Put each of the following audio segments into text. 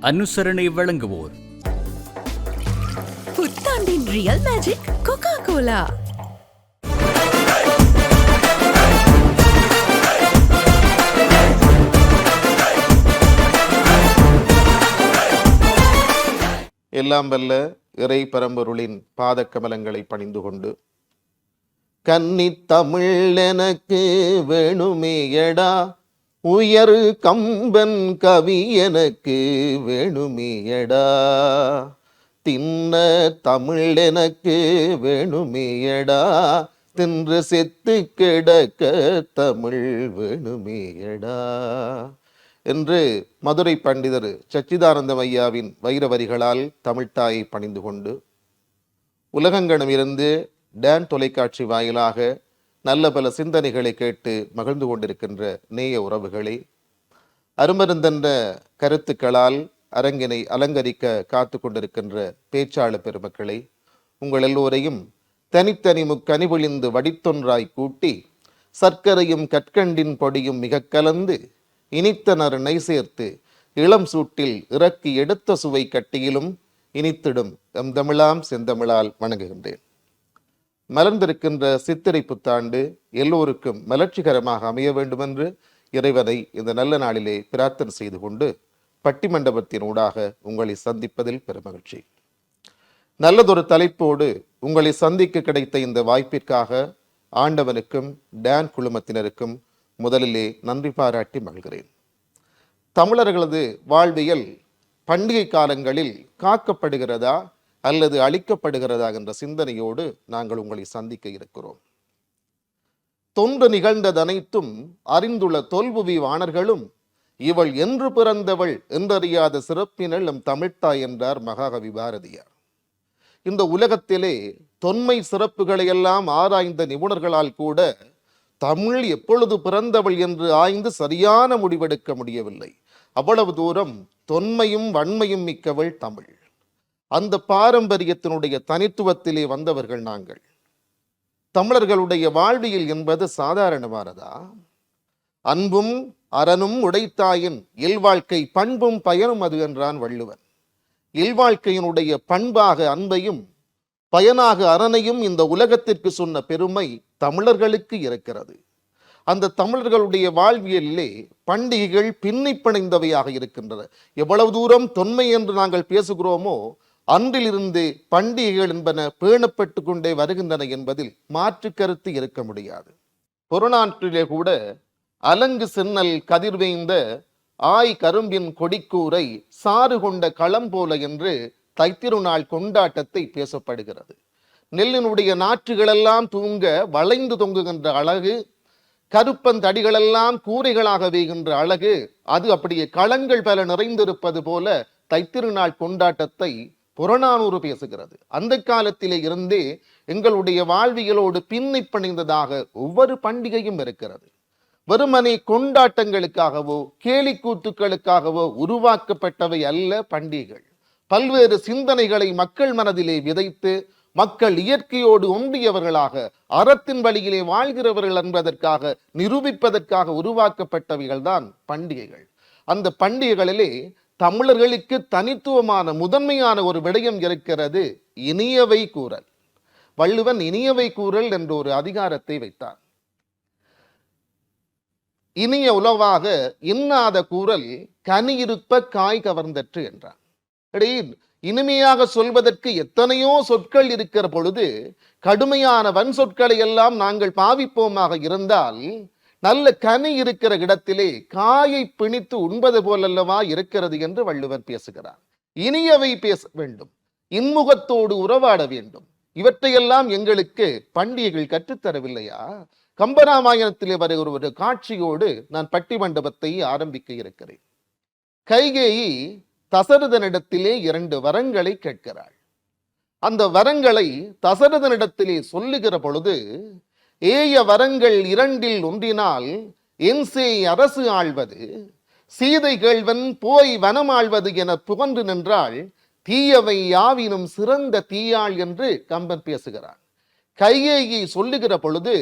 அனுசரணை வழங்குவோர் புத்தாண்டின் real magic Ghogha Cola. எல்லாம் வல்ல இறை பரம்பொருளின் பாதக்கமலங்களை பணிந்து கொண்டு, கன்னி தமிழ் எனக்கு வேணுமேயடா, உயர் கம்பன் கவி எனக்கு வேணுமேயடா, தின்ன தமிழ் எனக்கு வேணுமேயடா, தின்று செத்து கிடக்க தமிழ் வேணுமேயடா என்று மதுரை பண்டிதர் சச்சிதானந்தம் ஐயாவின் வைர வரிகளால் தமிழ்த்தாயை பணிந்து கொண்டு, உலகங்களிடமிருந்து டான் தொலைக்காட்சி வாயிலாக நல்ல பல சிந்தனைகளை கேட்டு மகிழ்ந்து கொண்டிருக்கின்ற நேய உறவுகளே, அருமருந்தென்ற கருத்துக்களால் அரங்கினை அலங்கரிக்க காத்து கொண்டிருக்கின்ற பேச்சாளர் பெருமக்களை, உங்கள் எல்லோரையும் தனித்தனி முக்கனிபொழிந்து வடித்தொன்றாய் கூட்டி, சர்க்கரையும் கற்கண்டின் பொடியும் மிக கலந்து இனித்தனர் நை சேர்த்து இளம் சூட்டில் இறக்கி எடுத்த சுவை கட்டியிலும் இனித்திடும் எம் தமிழாம் செந்தமிழால் வணங்குகின்றேன். மலர்ந்திருக்கின்ற சித்திரை புத்தாண்டு எல்லோருக்கும் மலர்ச்சிகரமாக அமைய வேண்டுமென்று இறைவனை இந்த நல்ல நாளிலே பிரார்த்தனை செய்து கொண்டு, பட்டிமண்டபத்தின் ஊடாக உங்களை சந்திப்பதில் பெருமகிழ்ச்சி. நல்லதொரு தலைப்போடு உங்களை சந்திக்க கிடைத்த இந்த வாய்ப்பிற்காக ஆண்டவனுக்கும் டான் குழுமத்தினருக்கும் முதலிலே நன்றி பாராட்டி மகிழ்கிறேன். தமிழர்களது வாழ்வியல் பண்டிகை காலங்களில் காக்கப்படுகிறதா அல்லது அழிக்கப்படுகிறதா என்ற சிந்தனையோடு நாங்கள் உங்களை சந்திக்க இருக்கிறோம். தொன்று நிகழ்ந்தது அனைத்தும் அறிந்துள்ள தொல்புவி வாணர்களும் இவள் என்று பிறந்தவள் என்றறியாத சிறப்பினள் நம் தமிழ்த்தாய் என்றார் மகாகவி பாரதியார். இந்த உலகத்திலே தொன்மை சிறப்புகளை எல்லாம் ஆராய்ந்த நிபுணர்களால் கூட தமிழ் எப்பொழுது பிறந்தவள் என்று ஆய்ந்து சரியான முடிவெடுக்க முடியவில்லை. அவ்வளவு தூரம் தொன்மையும் வன்மையும் மிக்கவள் தமிழ். அந்த பாரம்பரியத்தினுடைய தனித்துவத்திலே வந்தவர்கள் நாங்கள். தமிழர்களுடைய வாழ்வியல் என்பது சாதாரணமானதா? அன்பும் அறனும் உடைத்தாயின் இல்வாழ்க்கை பண்பும் பயனும் அது என்றான் வள்ளுவன். இல்வாழ்க்கையினுடைய பண்பாக அன்பையும் பயனாக அறனையும் இந்த உலகத்திற்கு சொன்ன பெருமை தமிழர்களுக்கு இருக்கிறது. அந்த தமிழர்களுடைய வாழ்வியலிலே பண்டிகைகள் பின்னி பிணைந்தவையாக இருக்கின்றன. எவ்வளவு தூரம் தொன்மை என்று நாங்கள் பேசுகிறோமோ, அன்றிலிருந்து பண்டிகைகள் என்பன பேணப்பட்டு கொண்டே வருகின்றன என்பதில் மாற்று கருத்து இருக்க முடியாது. புறநாற்றிலே கூட அலங்கு சென்னல் கதிர்வேய்ந்த ஆய் கரும்பின் கொடிக்கூரை சாறு கொண்ட களம் போல என்று தைத்திருநாள் கொண்டாட்டத்தை பேசப்படுகிறது. நெல்லினுடைய நாற்றுகளெல்லாம் தூங்க வளைந்து தொங்குகின்ற அழகு, கருப்பந்தடிகளெல்லாம் கூரைகளாக வேகின்ற அழகு, அது அப்படியே களங்கள் பல நிறைந்திருப்பது போல தைத்திருநாள் கொண்டாட்டத்தை புறநானூறு பேசுகிறது. அந்த காலத்திலே இருந்தே எங்களுடைய வாழ்வியலோடு பின்னி பிணைந்ததாக ஒவ்வொரு பண்டிகையும் இருக்கிறது. வெறுமனே கொண்டாட்டங்களுக்காகவோ கேலிக்கூத்துக்களுக்காகவோ உருவாக்கப்பட்டவை அல்ல பண்டிகைகள். பல்வேறு சிந்தனைகளை மக்கள் மனதிலே விதைத்து மக்கள் இயற்கையோடு ஒன்றியவர்களாக அறத்தின் வழியிலே வாழ்கிறவர்கள் என்பதற்காக நிரூபிப்பதற்காக உருவாக்கப்பட்டவைகள் தான் பண்டிகைகள். அந்த பண்டிகைகளிலே தமிழர்களுக்கு தனித்துவமான முதன்மையான ஒரு விடயம் இருக்கிறது, இனியவை கூறல். வள்ளுவன் இனியவை கூறல் என்ற ஒரு அதிகாரத்தை வைத்தார். இனிய உளவாக இன்னாத கூறல் கனி இருப்ப காய் கவர்ந்தற்று என்றார். இனிமையாக சொல்வதற்கு எத்தனையோ சொற்கள் இருக்கிற பொழுது கடுமையான வன் சொற்களை எல்லாம் நாங்கள் பாவிப்போமாக இருந்தால், நல்ல கனி இருக்கிற இடத்திலே காயை பிணித்து உண்பது போலல்லவா இருக்கிறது என்று வள்ளுவர் பேசுகிறார். இனியவை பேச வேண்டும், இன்முகத்தோடு உறவாட வேண்டும். இவற்றையெல்லாம் எங்களுக்கு பண்டிகைகள் கற்றுத்தரவில்லையா? கம்பராமாயணத்திலே வருகிற ஒரு காட்சியோடு நான் பட்டிமண்டபத்தை ஆரம்பிக்க இருக்கிறேன். கைகேயி தசரதனிடத்திலே 2 வரங்களை கேட்கிறாள். அந்த வரங்களை தசரதனிடத்திலே சொல்லுகிற பொழுது, ஏய வரங்கள் 2இல் ஒன்றினால் என்சே அரசு ஆள்வது, சீதை கேள்வன் போய் வனம் ஆள்வது என புகன்று நின்றாள், தீயவை யாவினும் சிறந்த தீயாள் என்று கம்பன் பேசுகிறான். கைகேயை சொல்லுகிற பொழுது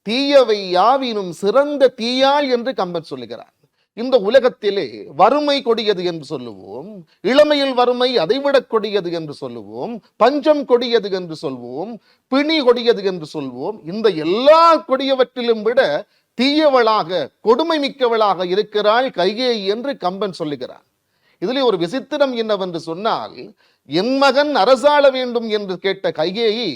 தீயவை யாவினும் சிறந்த தீயாள் என்று கம்பன் சொல்லுகிறார். இந்த உலகத்திலே வறுமை கொடியது என்று சொல்லுவோம், இளமையில் வறுமை அதைவிட கொடியது என்று சொல்லுவோம், பஞ்சம் கொடியது என்று சொல்வோம், பிணி கொடியது என்று சொல்வோம். இந்த எல்லா கொடியவற்றிலும் விட தீயவளாக கொடுமை மிக்கவளாக இருக்கிறாள் கைகேயி என்று கம்பன் சொல்லுகிறார். இதிலே ஒரு விசித்திரம் என்னவென்று சொன்னால், என் மகன் அரசாள வேண்டும் என்று கேட்ட கைகேயி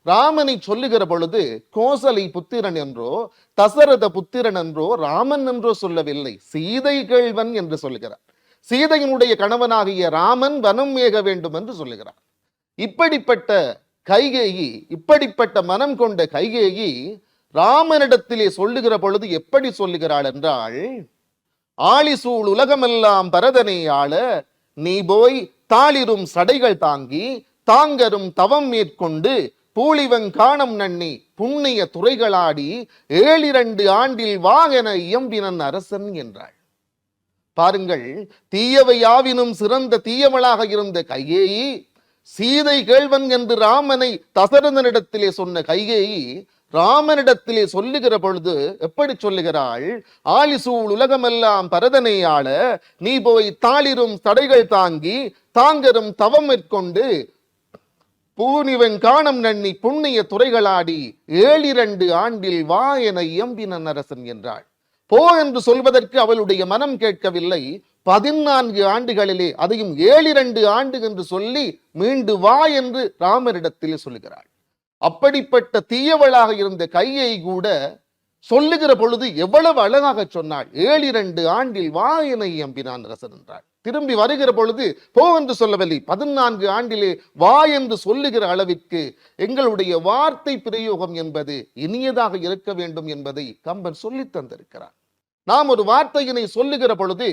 ராமனை சொல்லுகிற பொழுது கோசலை புத்திரன் என்றோ தசரத புத்திரன் என்றோ ராமன் என்றோ சொல்லவில்லை, சீதை கேள்வன் என்று சொல்லுகிறார். சீதையினுடைய கணவனாகிய ராமன் வனம் மேக வேண்டும் என்று சொல்லுகிறார். இப்படிப்பட்ட கைகேயி, இப்படிப்பட்ட மனம் கொண்ட கைகேயி ராமனிடத்திலே சொல்லுகிற பொழுது எப்படி சொல்லுகிறாள் என்றால், ஆழிசூழ் உலகமெல்லாம் பரதனை ஆள நீ போய் தாளிரும் சடைகள் தாங்கி தாங்கரும் தவம் மேற்கொண்டு பூளிவங் காணம் நன்னி புண்ணிய துறைகளாடி 7 ஆண்டில் வாகன இயம்பினன் அரசன் என்றாள். பாருங்கள், தீயவை யாவினும் சிறந்த தீயவளாக இருந்த கைகேயி, சீதை கேள்வன் என்று ராமனை தசரதனிடத்திலே சொன்ன கைகேயி ராமனிடத்திலே சொல்லுகிற பொழுது எப்படி சொல்லுகிறாள்? ஆழிசூழ் உலகமெல்லாம் பரதனை ஆள நீ போய் தாளிரும் தடைகள் தாங்கி தாங்கரும் தவம் மேற்கொண்டு பூனிவன் காணம் நன்னி புண்ணிய துறைகளாடி 7 ஆண்டில் வா என இயம்பினன் அரசன் என்றாள். போ என்று சொல்வதற்கு அவளுடைய மனம் கேட்கவில்லை. 14 ஆண்டுகளிலே, அதையும் 7 ஆண்டு என்று சொல்லி மீண்டு வா என்று ராமரிடத்திலே சொல்லுகிறாள். அப்படிப்பட்ட தீயவளாக இருந்த கையை கூட சொல்லுகிற பொழுது எவ்வளவு அழகாக சொன்னாள். 7 ஆண்டில் வா என இயம்பினான் அரசன் என்றாள். திரும்பி வருகிற பொழுது போ என்று சொல்லவில்லை, 14 ஆண்டிலே வா என்று சொல்லுகிற அளவிற்கு எங்களுடைய வார்த்தை பிரயோகம் என்பது இனியதாக இருக்க வேண்டும் என்பதை கம்பன் சொல்லி தந்திருக்கிறார். நாம் ஒரு வார்த்தையினை சொல்லுகிற பொழுது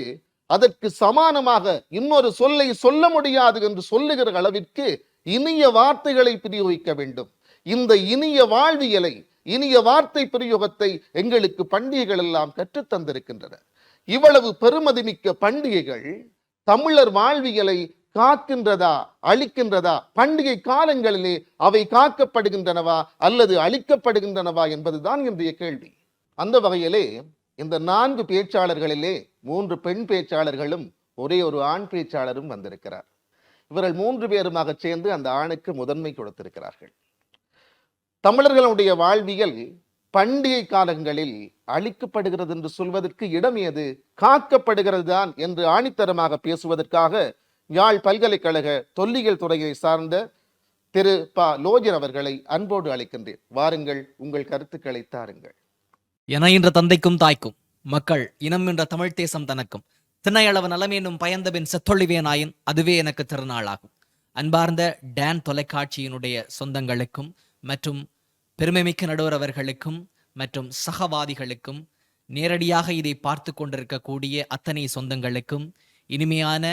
அதற்கு சமானமாக இன்னொரு சொல்லை சொல்ல முடியாது என்று சொல்லுகிற அளவிற்கு இனிய வார்த்தைகளை பிரயோகிக்க வேண்டும். இந்த இனிய வாழ்வியலை, இனிய வார்த்தை பிரயோகத்தை எங்களுக்கு பண்டிகைகள் எல்லாம் கற்றுத் தந்திருக்கின்றன. இவ்வளவு பெருமதிமிக்க பண்டிகைகள் தமிழர் வாழ்வியலை காக்கின்றதா அழிக்கின்றதா? பண்டிகை காலங்களிலே அவை காக்கப்படுகின்றனவா அல்லது அழிக்கப்படுகின்றனவா என்பதுதான் இன்றைய கேள்வி. அந்த வகையிலே இந்த 4 பேச்சாளர்களிலே 3 பெண் பேச்சாளர்களும் ஒரே ஒரு ஆண் பேச்சாளரும் வந்திருக்கிறார். இவர்கள் 3 பேருமாக சேர்ந்து அந்த ஆணுக்கு முதன்மை கொடுத்திருக்கிறார்கள். தமிழர்களுடைய வாழ்வியல் பண்டிகை காலங்களில் அழிக்கப்படுகிறது என்று சொல்வதற்கு இடம் ஏது? காக்கப்படுகிறது தான் என்று ஆணித்தரமாக பேசுவதற்காக யாழ் பல்கலைக்கழக தொல்லியல் துறையை சார்ந்த திரு ப லோஜன் அவர்களை அன்போடு அழைக்கின்றேன். வாருங்கள், உங்கள் கருத்துக்களை தாருங்கள். என என்ற தந்தைக்கும் தாய்க்கும் மக்கள் இனம் என்ற தமிழ் தேசம் தனக்கும் திணையளவு நலமேனும் பயந்தபின் செத்தொழிவேனாயின் அதுவே எனக்கு திருநாளாகும். அன்பார்ந்த டான் தொலைக்காட்சியினுடைய சொந்தங்களுக்கும் மற்றும் பெருமைமிக்க நடுவர் அவர்களுக்கும் மற்றும் சகவாதிகளுக்கும் நேரடியாக இதை பார்த்து கொண்டிருக்கக்கூடிய அத்தனை சொந்தங்களுக்கும் இனிமையான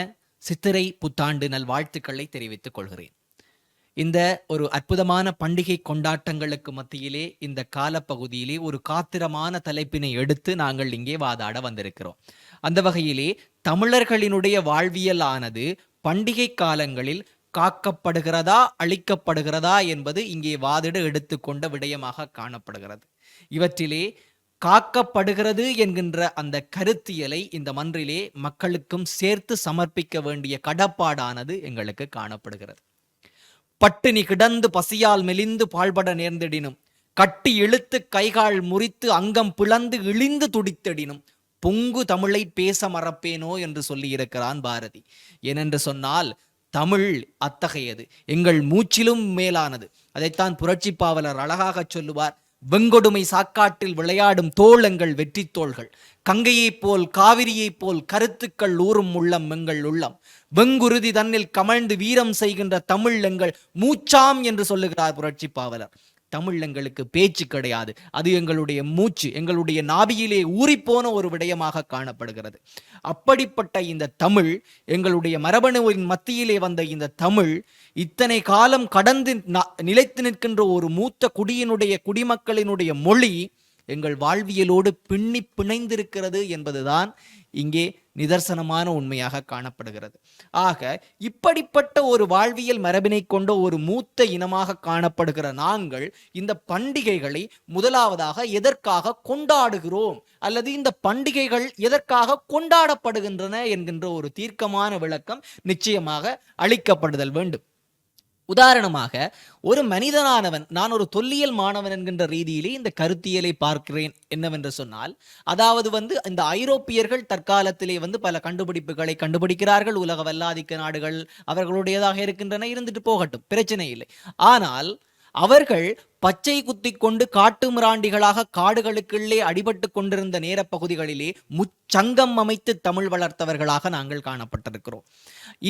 சித்திரை புத்தாண்டு நல்வாழ்த்துக்களை தெரிவித்துக் கொள்கிறேன். இந்த ஒரு அற்புதமான பண்டிகை கொண்டாட்டங்களுக்கு மத்தியிலே இந்த காலப்பகுதியிலே ஒரு காத்திரமான தலைப்பினை எடுத்து நாங்கள் இங்கே வாதாட வந்திருக்கிறோம். அந்த வகையிலே தமிழர்களினுடைய வாழ்வியல் ஆனது பண்டிகை காலங்களில் காக்கப்படுகிறதா அழிக்கப்படுகிறதா என்பது இங்கே வாதிட எடுத்துக்கொண்ட விடயமாக காணப்படுகிறது. இவற்றிலே காக்கப்படுகிறது என்கின்ற அந்த கருத்தியலை இந்த மன்றிலே மக்களுக்கும் சேர்த்து சமர்ப்பிக்க வேண்டிய கடப்பாடானது எங்களுக்கு காணப்படுகிறது. பட்டினி கிடந்து பசியால் மெலிந்து பாழ்பட நேர்ந்திடினும் கட்டி இழுத்து கைகால் முறித்து அங்கம் பிளந்து இழிந்து துடித்திடினும் பொங்கு தமிழை பேச மறப்பேனோ என்று சொல்லி இருக்கிறான் பாரதி. ஏனென்று சொன்னால் தமிழ் அத்தகையது, எங்கள் மூச்சிலும் மேலானது. அதைத்தான் புரட்சி பாவலர் அழகாக சொல்லுவார். வெங்கொடுமை சாக்காட்டில் விளையாடும் தோள் எங்கள் வெற்றி தோள்கள், கங்கையைப் போல் காவிரியைப் போல் கருத்துக்கள் ஊறும் உள்ளம் எங்கள் உள்ளம், வெங்குருதி தன்னில் கமழ்ந்து வீரம் செய்கின்ற தமிழ் எங்கள் மூச்சாம் என்று சொல்லுகிறார் புரட்சி பாவலர். தமிழ் எங்களுக்கு பேச்சு கிடையாது, அது எங்களுடைய மூச்சு, எங்களுடைய நாபியிலே ஊறிப்போன ஒரு விடயமாக காணப்படுகிறது. அப்படிப்பட்ட இந்த தமிழ், எங்களுடைய மரபணுவின் மத்தியிலே வந்த இந்த தமிழ் இத்தனை காலம் கடந்து நிலைத்து நிற்கின்ற ஒரு மூத்த குடியினுடைய குடிமக்களினுடைய மொழி எங்கள் வாழ்வியலோடு பின்னி பிணைந்திருக்கிறது என்பதுதான் இங்கே நிதர்சனமான உண்மையாக காணப்படுகிறது. ஆக இப்படிப்பட்ட ஒரு வாழ்வியல் மரபினை கொண்ட ஒரு மூத்த இனமாக காணப்படுகிற நாங்கள் இந்த பண்டிகைகளை முதலாவதாக எதற்காக கொண்டாடுகிறோம் அல்லது இந்த பண்டிகைகள் எதற்காக கொண்டாடப்படுகின்றன என்கின்ற ஒரு தீர்க்கமான விளக்கம் நிச்சயமாக அளிக்கப்படுதல் வேண்டும். உதாரணமாக ஒரு மனிதனானவன், நான் ஒரு தொல்லியல் மாணவன் என்கின்ற ரீதியிலே இந்த கருத்தியலை பார்க்கிறேன் என்னவென்று சொன்னால், அதாவது இந்த ஐரோப்பியர்கள் தற்காலத்திலே பல கண்டுபிடிப்புகளை கண்டுபிடிக்கிறார்கள். உலக வல்லாதிக்க நாடுகள் அவர்களுடையதாக இருக்கின்றன, இருந்துட்டு போகட்டும், பிரச்சனை இல்லை. ஆனால் அவர்கள் பச்சை குத்தி கொண்டு காட்டு மிராண்டிகளாக காடுகளுக்குள்ளே அடிபட்டு கொண்டிருந்த நேர பகுதிகளிலே முச்சங்கம் அமைத்து தமிழ் வளர்த்தவர்களாக நாங்கள் காணப்பட்டிருக்கிறோம்.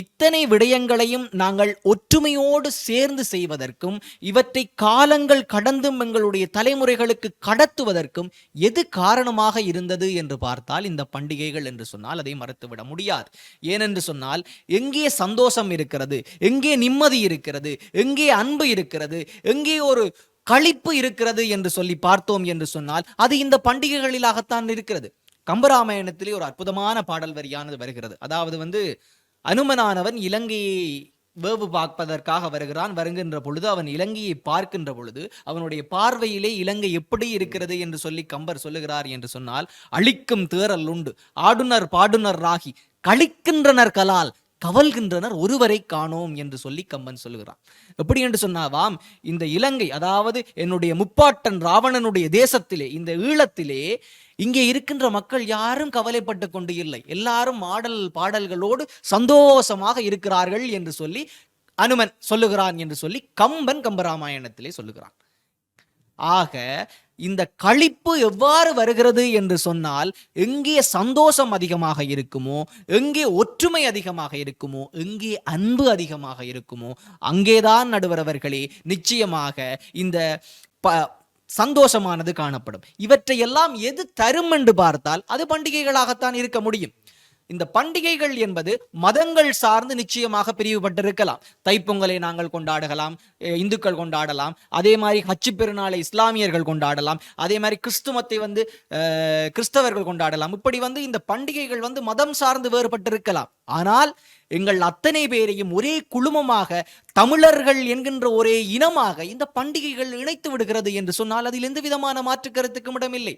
இத்தனை விடயங்களையும் நாங்கள் ஒற்றுமையோடு சேர்ந்து செய்வதற்கும் இவற்றை காலங்கள் கடந்தும் எங்களுடைய தலைமுறைகளுக்கு கடத்துவதற்கும் எது காரணமாக இருந்தது என்று பார்த்தால் இந்த பண்டிகைகள் என்று சொன்னால் அதை மறுத்துவிட முடியாது. ஏனென்று சொன்னால் எங்கே சந்தோஷம் இருக்கிறது, எங்கே நிம்மதி இருக்கிறது, எங்கே அன்பு இருக்கிறது, எங்கே ஒரு களிப்பு இருக்கிறது என்று சொல்லி பார்த்தோம் என்று சொன்னால் அது இந்த பண்டிகைகளிலாகத்தான் இருக்கிறது. கம்பராமாயணத்திலே ஒரு அற்புதமான பாடல் வரியானது வருகிறது. அதாவது அனுமனானவன் இலங்கையை வேவு பார்ப்பதற்காக வருகிறான். வருகின்ற பொழுது அவன் இலங்கையை பார்க்கின்ற பொழுது அவனுடைய பார்வையிலே இலங்கை எப்படி இருக்கிறது என்று சொல்லி கம்பர் சொல்லுகிறார் என்று சொன்னால், அழிக்கும் தேரல் உண்டு ஆடுனர் பாடுனர் ராகி களிக்கின்றனர் கலால் கவல்கின்றனர் ஒருவரை காணோம் என்று சொல்லி கம்பன் சொல்லுகிறான். எப்படி என்று சொன்னாவாம், இந்த இலங்கை, அதாவது என்னுடைய முப்பாட்டன் ராவணனுடைய தேசத்திலே, இந்த ஈழத்திலே இங்கே இருக்கின்ற மக்கள் யாரும் கவலைப்பட்டு கொண்டு இல்லை, எல்லாரும் ஆடல் பாடல்களோடு சந்தோஷமாக இருக்கிறார்கள் என்று சொல்லி அனுமன் சொல்லுகிறான் என்று சொல்லி கம்பன் கம்பராமாயணத்திலே சொல்லுகிறான். ஆக இந்த களிப்பு எவ்வாறு வருகிறது என்று சொன்னால், எங்கே சந்தோஷம் அதிகமாக இருக்குமோ, எங்கே ஒற்றுமை அதிகமாக இருக்குமோ, எங்கே அன்பு அதிகமாக இருக்குமோ, அங்கேதான் நடுவரவர்களே நிச்சயமாக இந்த சந்தோஷமானது காணப்படும். இவற்றையெல்லாம் எது தரும் என்று பார்த்தால் அது பண்டிகைகளாகத்தான் இருக்க முடியும். இந்த பண்டிகைகள் என்பது மதங்கள் சார்ந்து நிச்சயமாக பிரிவுபட்டிருக்கலாம். தைப்பொங்கலை நாங்கள் கொண்டாடலாம், இந்துக்கள் கொண்டாடலாம். அதே மாதிரி ஹஜ் பெருநாளை இஸ்லாமியர்கள் கொண்டாடலாம். அதே மாதிரி கிறிஸ்துமத்தை கிறிஸ்தவர்கள் கொண்டாடலாம். இப்படி இந்த பண்டிகைகள் மதம் சார்ந்து வேறுபட்டிருக்கலாம். ஆனால் எங்கள் அத்தனை பேரையும் ஒரே குழுமமாக, தமிழர்கள் என்கின்ற ஒரே இனமாக இந்த பண்டிகைகள் இணைத்து விடுகிறது என்று சொன்னால் அதில் எந்த விதமான மாற்று கருத்துக்கும் இடமில்லை.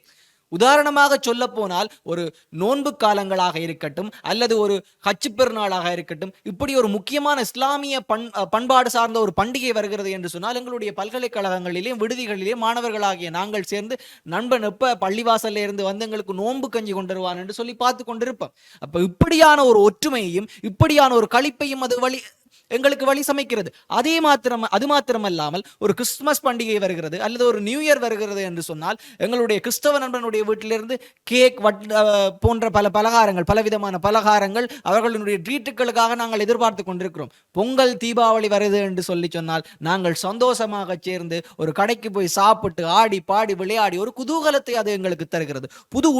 உதாரணமாக சொல்ல போனால், ஒரு நோன்பு காலங்களாக இருக்கட்டும் அல்லது ஒரு ஹஜ் பெருநாளாக இருக்கட்டும், இப்படி ஒரு முக்கியமான இஸ்லாமிய பண்பாடு சார்ந்த ஒரு பண்டிகை வருகிறது என்று சொன்னால், எங்களுடைய பல்கலைக்கழகங்களிலே விடுதிகளிலே மாணவர்களாகிய நாங்கள் சேர்ந்து நண்பன் எப்ப பள்ளிவாசல்ல இருந்து எங்களுக்கு நோன்பு கஞ்சி கொண்டு வருவான் என்று சொல்லி பார்த்து கொண்டிருப்போம். அப்ப இப்படியான ஒரு ஒற்றுமையையும் இப்படியான ஒரு களிப்பையும் அது எங்களுக்கு வழி சமைக்கிறது. அது மாத்திரமல்லாமல் ஒரு கிறிஸ்துமஸ் பண்டிகை வருகிறது அல்லது ஒரு நியூ இயர் வருகிறது என்று சொன்னால், எங்களுடைய கிறிஸ்தவ நண்பனுடைய வீட்டிலிருந்து கேக் போன்ற பல பலகாரங்கள், பலவிதமான பலகாரங்கள் அவர்களுடைய ட்ரீட்டுகளுக்காக நாங்கள் எதிர்பார்த்து கொண்டிருக்கிறோம். பொங்கல் தீபாவளி வருது என்று சொல்லி சொன்னால் நாங்கள் சந்தோஷமாக சேர்ந்து ஒரு கடைக்கு போய் சாப்பிட்டு ஆடி பாடி விளையாடி ஒரு குதூகலத்தை அது எங்களுக்கு தருகிறது. புது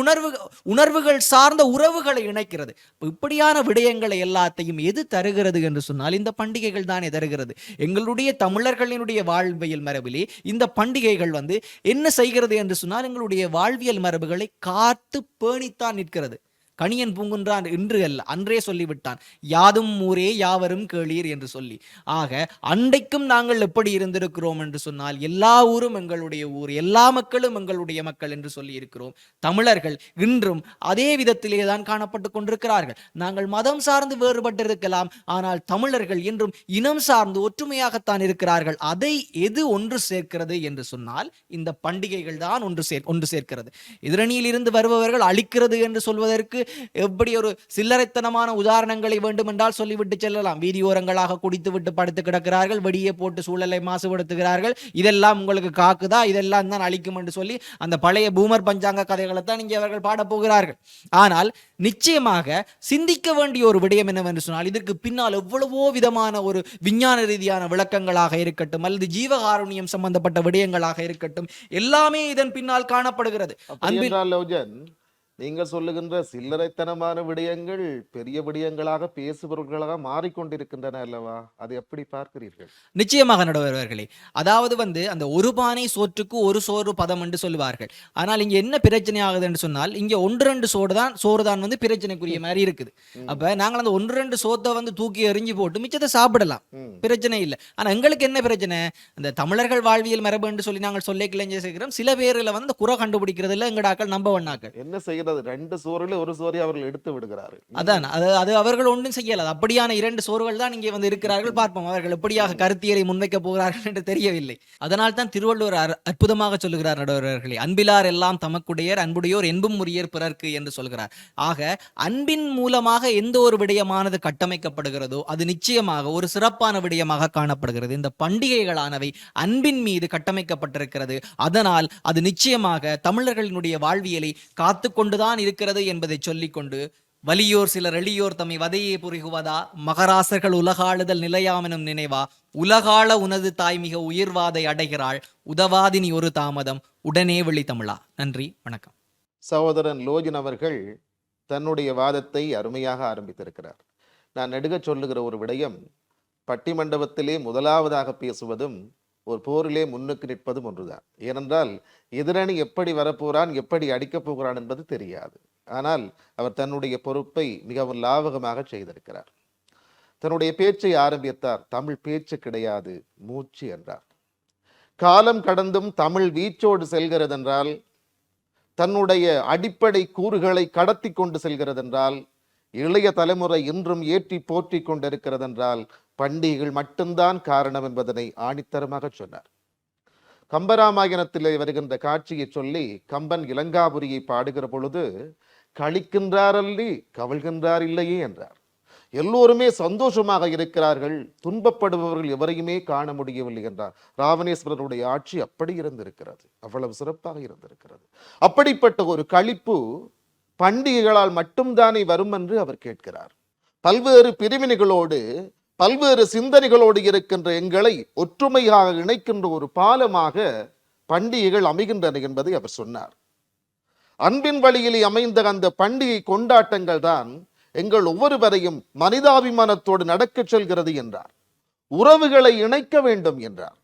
உணர்வுகள் சார்ந்த உறவுகளை இணைக்கிறது. இப்படியான விடயங்களை எல்லாத்தையும் எது தருகிறது என்று சொன்னால் இந்த பண்டிகைகள் தானே தருகிறது. எங்களுடைய தமிழர்களினுடைய வாழ்வியல் மரபிலே இந்த பண்டிகைகள் என்ன செய்கிறது என்று சொன்னால், எங்களுடைய வாழ்வியல் மரபுகளை காத்து பேணித்தான் நிற்கிறது. கணியன் பூங்குன்றான் இன்று அல்ல, அன்றே சொல்லிவிட்டான், யாதும் ஊரே யாவரும் கேளீர் என்று சொல்லி. ஆக அன்றைக்கும் நாங்கள் எப்படி இருந்திருக்கிறோம் என்று சொன்னால், எல்லா ஊரும் எங்களுடைய ஊர், எல்லா மக்களும் எங்களுடைய மக்கள் என்று சொல்லி இருக்கிறோம். தமிழர்கள் இன்றும் அதே விதத்திலே தான் காணப்பட்டு கொண்டிருக்கிறார்கள். நாங்கள் மதம் சார்ந்து வேறுபட்டிருக்கலாம், ஆனால் தமிழர்கள் இன்றும் இனம் சார்ந்து ஒற்றுமையாகத்தான் இருக்கிறார்கள். அதை எது ஒன்று சேர்க்கிறது என்று சொன்னால் இந்த பண்டிகைகள் தான் ஒன்று சேர்க்கிறது. எதிரணியில் இருந்து வருபவர்கள் அழிக்கிறது என்று சொல்வதற்கு எப்படி ஒரு சில்லறைத்தனமான உதாரணங்களை வேண்டுமென்றால் சொல்லிவிட்டு செல்லலாம். வீதியோரங்களாக குடித்து விட்டு படுத்து கிடக்கிறார்கள், வெடியை போட்டு சூழலை மாசுபடுத்துகிறார்கள், இதெல்லாம் உங்களுக்கு காக்குதா, இதெல்லாம் தான் அழிக்கும் என்று சொல்லி அந்த பழைய பூமர் பஞ்சாங்க கதைகளை தான் இங்கே அவர்கள் பாடப் போகிறார்கள். ஆனால் நிச்சயமாக சிந்திக்க வேண்டிய ஒரு விடயம் என்னவென்று சொன்னால், இதற்கு பின்னால் எவ்வளவோ விதமான ஒரு விஞ்ஞான ரீதியான விளக்கங்களாக இருக்கட்டும் அல்லது ஜீவகாருண்யம் சம்பந்தப்பட்ட விடயங்களாக இருக்கட்டும், எல்லாமே இதன் பின்னால் காணப்படுகிறது. நீங்கள் சொல்லுகின்ற சில்லறைத்தனமான விடயங்கள் பெரிய விடயங்களாக பேசுபவர்களாக மாறிக்கொண்டிருக்கின்றன அல்லவா? அதை எப்படி பார்க்கிறீர்கள்? நிச்சயமாக நடுவர்களே, அதாவது அந்த ஒரு பானை சோற்றுக்கு ஒரு சோறு பதம் என்று சொல்லுவார்கள். ஆனால் இங்க என்ன பிரச்சனை ஆகுதுன்னு சொன்னால், இங்க 1-2 சோறு தான் பிரச்சனைக்குரிய மாதிரி இருக்குது. அப்ப நாங்கள் அந்த 1-2 சோத்தை தூக்கி எறிஞ்சு போட்டு மிச்சத்தை சாப்பிடலாம், பிரச்சனை இல்லை. ஆனா எங்களுக்கு என்ன பிரச்சனை, அந்த தமிழர்கள் வாழ்வியல் மரபு என்று சொல்லி நாங்கள் சொல்லிக்கலைஞ்சு செய்கிறோம். சில பேர்ல அந்த குறை கண்டுபிடிக்கிறது இல்லை எங்கடாக்கள் நம்ப வண்ணாக்கள். என்ன செய்கிறது? 2 சோறுல ஒரு சோறை அவர்கள் எடுத்து விடுகிறார்கள். அதான் அது அவர்கள் ஒன்றும் செய்யல. அப்படியான 2 சோறுகள் தான் இங்கே இருக்கிறார்கள். பார்ப்போம் அவர்கள் எப்படியாக கருத்தியலை முன்வைக்க போகிறார்கள் என்று தெரியவில்லை. அதனால் தான் திருவள்ளுவர் அற்புதமாக சொல்லுகிறார் நடுவர்களே, அன்பிலார் எல்லாம் தமக்குடையர், அன்புடையோர் என்பும் உரியர் பிறர்க்கு என்று சொல்கிறார். ஆக அன்பின் மூலமாக எந்த ஒரு விடயமானது கட்டமைக்கப்படுகிறதோ அது நிச்சயமாக ஒரு சிறப்பான விடயமாக காணப்படுகிறது. இந்த பண்டிகைகளானவை அன்பின் மீது கட்டமைக்கப்பட்டிருக்கிறது. அதனால் அது நிச்சயமாக தமிழர்களினுடைய வாழ்வியலை காத்து கொண்டுதான் இருக்கிறது என்பதை சொல்லிக்கொண்டு, வலியோர் சிலர் எளியோர் தம்மை வதையே புரிகுவதா, மகராசர்கள் உலகாளுதல் நிலையாமெனும் நினைவா, உலகாள உனது தாய் மிக உயிர்வாதை அடைகிறாள், உதவாதினி ஒரு தாமதம் உடனே விழி தமிழா. நன்றி, வணக்கம். சகோதரன் லோஜன் அவர்கள் தன்னுடைய வாதத்தை அருமையாக ஆரம்பித்திருக்கிறார். நான் நெடுக சொல்லுகிற ஒரு விடயம், பட்டிமண்டபத்திலே முதலாவதாக பேசுவதும் ஒரு போரிலே முன்னுக்கு நிற்பதும் ஒன்றுதான். ஏனென்றால் எதிரணி எப்படி வரப்போகிறான், எப்படி அடிக்கப் போகிறான் என்பது தெரியாது. ஆனால் அவர் தன்னுடைய பொறுப்பை மிகவும் லாவகமாக செய்திருக்கிறார். தன்னுடைய பேச்சை ஆரம்பித்தார், தமிழ் பேச்சு கிடையாது மூச்சு என்றார். காலம் கடந்தும் தமிழ் வீச்சோடு செல்கிறதென்றால், தன்னுடைய அடிப்படை கூறுகளை கடத்தி கொண்டு செல்கிறதென்றால், இளைய தலைமுறை இன்றும் ஏற்றி போற்றி கொண்டிருக்கிறதென்றால் பண்டிகைகள் மட்டும்தான் காரணம் என்பதனை ஆணித்தரமாக சொன்னார். கம்பராமாயணத்திலே வருகின்ற காட்சியை சொல்லி கம்பன் இலங்காபுரியை பாடுகிற பொழுது, களிக்கின்றாரல்லி கவல்கின்றார் இல்லையே என்றார். எல்லோருமே சந்தோஷமாக இருக்கிறார்கள், துன்பப்படுபவர்கள் எவரையுமே காண முடியவில்லை என்றார். ராவணேஸ்வரருடைய ஆட்சி அப்படி இருந்திருக்கிறது, அவ்வளவு சிறப்பாக இருந்திருக்கிறது. அப்படிப்பட்ட ஒரு களிப்பு பண்டிகைகளால் மட்டும்தானே வரும் என்று அவர் கேட்கிறார். பல்வேறு பிரிவினைகளோடு பல்வேறு சிந்தனைகளோடு இருக்கின்ற எங்களை ஒற்றுமையாக இணைக்கின்ற ஒரு பாலமாக பண்டிகைகள் அமைகின்றன என்பதை அவர் சொன்னார். அன்பின் வழியிலே அமைந்த அந்த பண்டிகை கொண்டாட்டங்கள் தான் எங்கள் ஒவ்வொருவரையும் மனிதாபிமானத்தோடு நடக்க சொல்கிறது என்றார். உறவுகளை இணைக்க வேண்டும் என்றார்.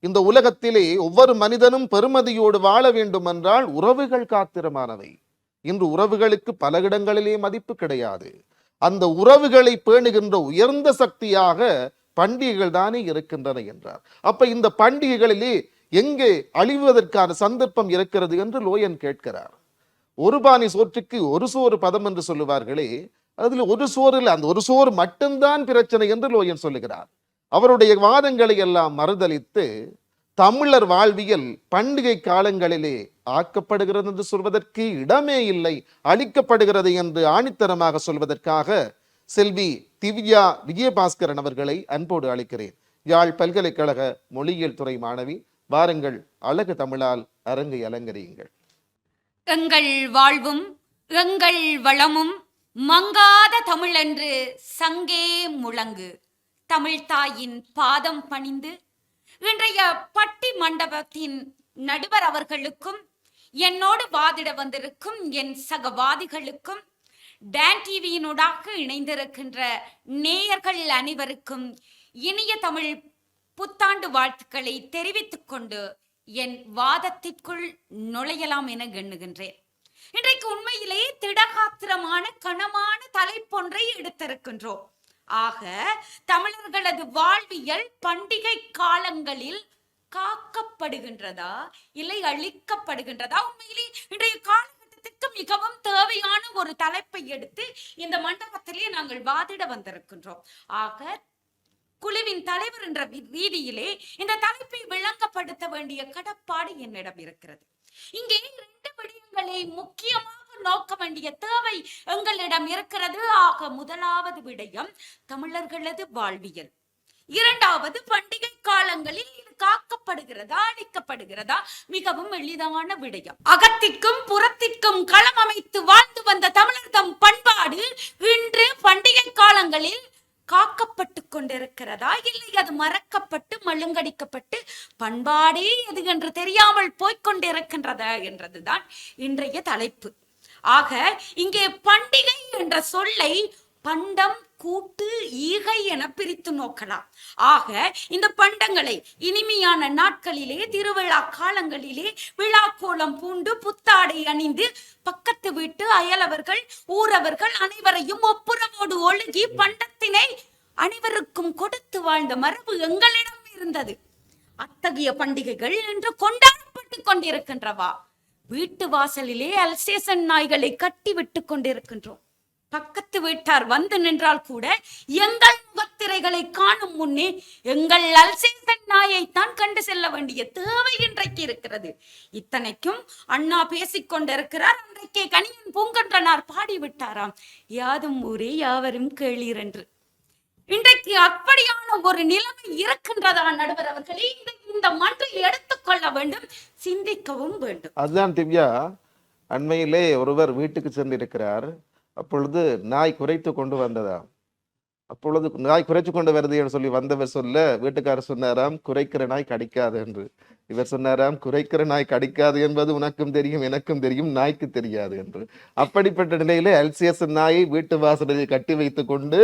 இந்த உலகத்திலே ஒவ்வொரு மனிதனும் பெருமதியோடு வாழ வேண்டும் என்றால் உறவுகள் காத்திரமானவை. இன்று உறவுகளுக்கு பல இடங்களிலே மதிப்பு கிடையாது. அந்த உறவுகளை பேணுகின்ற உயர்ந்த சக்தியாக பண்டிகைகள் தானே இருக்கின்றன என்றார். அப்ப இந்த பண்டிகைகளிலே எங்கே அழிவதற்கான சந்தர்ப்பம் இருக்கிறது என்று லோயன் கேட்கிறார். ஒரு பானை சோற்றுக்கு ஒரு சோறு பதம் என்று சொல்லுவார்களே, அதுல ஒரு சோறு இல்லை, அந்த ஒரு சோறு மட்டும்தான் பிரச்சனை என்று லோயன் சொல்லுகிறார். அவருடைய வாதங்களை எல்லாம் மறுதலித்து தமிழர் வாழ்வியல் பண்டிகை காலங்களிலே ஆக்கப்படுகிறது என்று சொல்வதற்கு இடமே இல்லை, அளிக்கப்படுகிறது என்று ஆணித்தரமாக சொல்வதற்காக செல்வி திவ்யா விஜயபாஸ்கரன் அவர்களை அன்போடு அழைக்கிறேன். யாழ் பல்கலைக்கழக மொழியியல் துறை மாணவி. வாருங்கள், அழகு தமிழால் அரங்கை அலங்கரியுங்கள். எங்கள் வாழ்வும் எங்கள் வளமும் மங்காத தமிழென்று சங்கே முழங்கு. தமிழ்தாயின் பாதம் பணிந்து இன்றைய பட்டி மண்டபத்தின் நடுவர் அவர்களுக்கும், என்னோடு வாதிட வந்திருக்கும் என் சகவாதிகளுக்கும், டான் டிவியினூடாக இணைந்திருக்கின்ற நேயர்கள் அனைவருக்கும் இனிய தமிழ் புத்தாண்டு வாழ்த்துக்களை தெரிவித்துக் கொண்டு என் வாதத்திற்குள் நுழையலாம் என எண்ணுகின்றேன். இன்றைக்கு உண்மையிலே திடகாத்திரமான கனமான தலைப்பொன்றை எடுத்திருக்கின்றோம். ஆக தமிழர்களது வாழ்வியல் பண்டிகை காலங்களில் காக்கப்படுகின்றதா இல்லை அழிக்கப்படுகின்றதா? உண்மையிலே இன்றைய காலகட்டத்திற்கு மிகவும் தேவையான ஒரு தலைப்பை எடுத்து இந்த மண்டபத்திலே நாங்கள் வாதிட வந்திருக்கின்றோம். ஆக குழுவின் தலைவர் என்ற ரீதியிலே இந்த தலைப்பை விளங்கப்படுத்த வேண்டிய கடப்பாடு என்னிடம் இருக்கிறது. இங்கே 2 விடயங்களை முக்கியமாக நோக்க வேண்டிய தேவை எங்களிடம் இருக்கிறது. ஆக முதலாவது விடயம் தமிழர்களது வாழ்வியல், இரண்டாவது பண்டிகை காலங்களில் இது காக்கப்படுகிறதா அழிக்கப்படுகிறதா? மிகவும் எளிதான விடயம். அகத்திற்கும் புறத்திற்கும் களம் அமைத்து வாழ்ந்து வந்த தமிழர் தம் பண்பாடு இன்று பண்டிகை காலங்களில் காக்கப்பட்டு கொண்டிருக்கிறதா இல்லை அது மறக்கப்பட்டு மழுங்கடிக்கப்பட்டு பண்பாடே எது என்று தெரியாமல் போய்கொண்டிருக்கின்றதா என்றதுதான் இன்றைய தலைப்பு. ஆக இங்கே பண்டிகை என்ற சொல்லை பண்டம் கூட்டு ஈகை என பிரித்து நோக்கலாம். ஆக இந்த பண்டங்களை இனிமையான நாட்களிலே, திருவிழா காலங்களிலே விழா கோலம் பூண்டு புத்தாடை அணிந்து பக்கத்து வீட்டு அயலவர்கள் ஊரவர்கள் அனைவரையும் ஒப்புரவோடு ஒழுகி பண்டத்தினை அனைவருக்கும் கொடுத்து வாழ்ந்த மரபு எங்களிடம் இருந்தது. அத்தகைய பண்டிகைகள் இன்று கொண்டாடப்பட்டு கொண்டிருக்கின்றவா? வீட்டு வாசலிலே அல்சேசன் நாய்களை கட்டி விட்டு கொண்டிருக்கின்றோம். பக்கத்து வீட்டார் வந்து நின்றால் கூட எங்கள் முகத்திரைகளை காணும் முன்னே எங்கள் அல்சேசன் நாயைத்தான் கண்டு செல்ல வேண்டிய தேவை இன்றைக்கு இருக்கிறது. இத்தனைக்கும் அண்ணா பேசிக் கொண்டிருக்கிறார். அன்றைக்கே கணியன் பூங்கன்றனார் பாடிவிட்டாராம், யாதும் ஊரே யாவரும் கேளீர் என்று. இன்றைக்கு அப்படியான ஒரு நிலைமை இருக்கின்றதா நடுவர் அவர்களே? இந்த மன்றில் எடுத்துக்கொள்ள வேண்டும், சிந்திக்கவும் வேண்டும். அதுதான் திவ்யா, அண்மையிலே ஒருவர் வீட்டுக்கு சென்றிருக்கிறார். அப்பொழுது நாய் குறைத்து கொண்டு வந்ததா. அப்பொழுது நாய் குறைச்சு கொண்டு வருது என்று சொல்லி வந்தவர் சொல்ல, வீட்டுக்காரர் சொன்னாராம், குறைக்கிற நாய் கடிக்காது என்று. இவர் சொன்னாராம், குறைக்கிற நாய் கடிக்காது என்பது உனக்கும் தெரியும் எனக்கும் தெரியும், நாய்க்கு தெரியாது என்று. அப்படிப்பட்ட நிலையிலே அல்சேசன் நாயை வீட்டு வாசலில் கட்டி வைத்துக் கொண்டு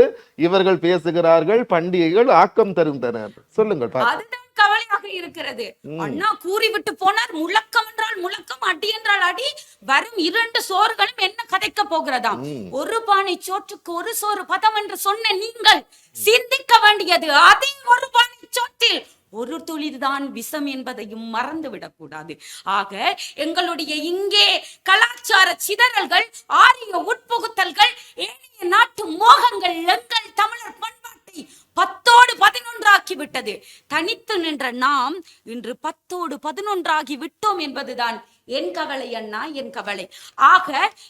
இவர்கள் பேசுகிறார்கள், பண்டிகைகள் ஆக்கம் தருகின்றனர். சொல்லுங்கள். அதுதான் கவலையாக இருக்கிறது. அண்ணா கூறிவிட்டு போனார், முழக்கம் என்றால் முழக்கம், அடி என்றால் அடி. வரும் 2 சோறுகளும் என்ன கதைக்க போகிறதாம்? ஒரு பானை சோற்றுக்கு ஒரு சோறு பதம் என்று சொன்ன நீங்கள் சிந்திக்க வேண்டியது, அதே ஒரு பானை சோற்றில் ஒரு துளிர்தான் விஷம் என்பதையும் மறந்துவிடக் கூடாது. ஆக எங்களுடைய இங்கே கலாச்சார சிதறல்கள், ஆரிய உட்புகுத்தல்கள், ஏனைய நாட்டு மோகங்கள் எங்கள் தமிழர் பண்பாட்டை 10ஓடு 11 ஆக்கி விட்டது. தனித்து நின்ற நாம் இன்று 10ஓடு 11 ஆகி விட்டோம் என்பதுதான் என் கவலை அண்ணா, என் கவலை. ஆக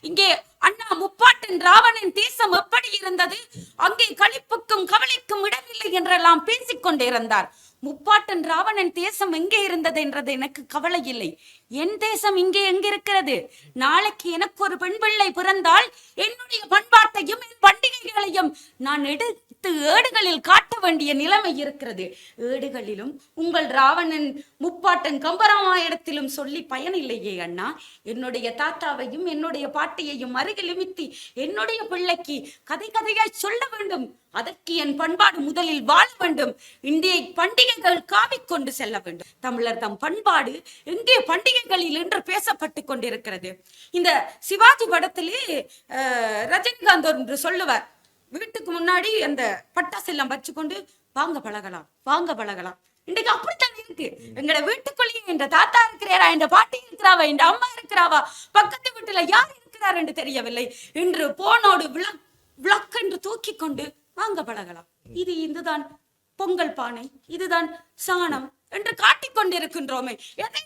இங்கே அண்ணா முப்பாட்டன் ராவணன் தேசம் எப்படி இருந்தது, அங்கே களிப்புக்கும் கவலைக்கும் இடமில்லை என்றெல்லாம் பேசிக் கொண்டிருந்தார். முப்பாட்டன் ராவணன் தேசம் எங்கே இருந்தது என்றது எனக்கு கவலை இல்லை. என் தேசம் இங்கே எங்கிருக்கிறது? நாளைக்கு எனக்கு ஒரு பெண் பிள்ளை பிறந்தால் என்னுடைய பண்பாட்டையும் என் பண்டிகைகளையும் நான் எடுத்து ஏடுகளில் காட்ட வேண்டிய நிலைமை இருக்கிறது. ஏடுகளிலும் உங்கள் ராவணன் முப்பாட்டன் கம்பராமாயணத்திலும் சொல்லி பயனில்லையே அண்ணா. என்னுடைய தாத்தாவையும் என்னுடைய பாட்டியையும் அருகில் நிமித்தி என்னுடைய பிள்ளைக்கு கதை கதையாய் சொல்ல வேண்டும். அதற்கு என் பண்பாடு முதலில் வாழ வேண்டும். இந்திய பண்டிகைகள் காவிக்கொண்டு செல்ல வேண்டும். தமிழர் தம் பண்பாடு எங்கே பண்டிகைகளில் என்று பேசப்பட்டு கொண்டிருக்கிறது. இந்த சிவாஜி படத்திலே ரஜினிகாந்த் என்று சொல்லுவார், வீட்டுக்கு முன்னாடி அந்த பட்டாசு எல்லாம் வச்சுக்கொண்டு வாங்க பழகலாம், வாங்க பழகலாம். இன்றைக்கு அப்படித்தான் இருக்கு. எங்கட வீட்டுக்குள்ளேயே என்ற தாத்தா இருக்கிறாரா, என்ற பாட்டி இருக்கிறாவா, என்ற அம்மா இருக்கிறாவா, பக்கத்து வீட்டுல யார் இருக்கிறார் என்று தெரியவில்லை. இன்று போனோடு விளக்கு என்று தூக்கி கொண்டு வாங்க பழகலாம். இதுதான் பொங்கல் பானை, இதுதான் சாணம் என்று காட்டிக்கொண்டிருக்கின்றோமே. எதை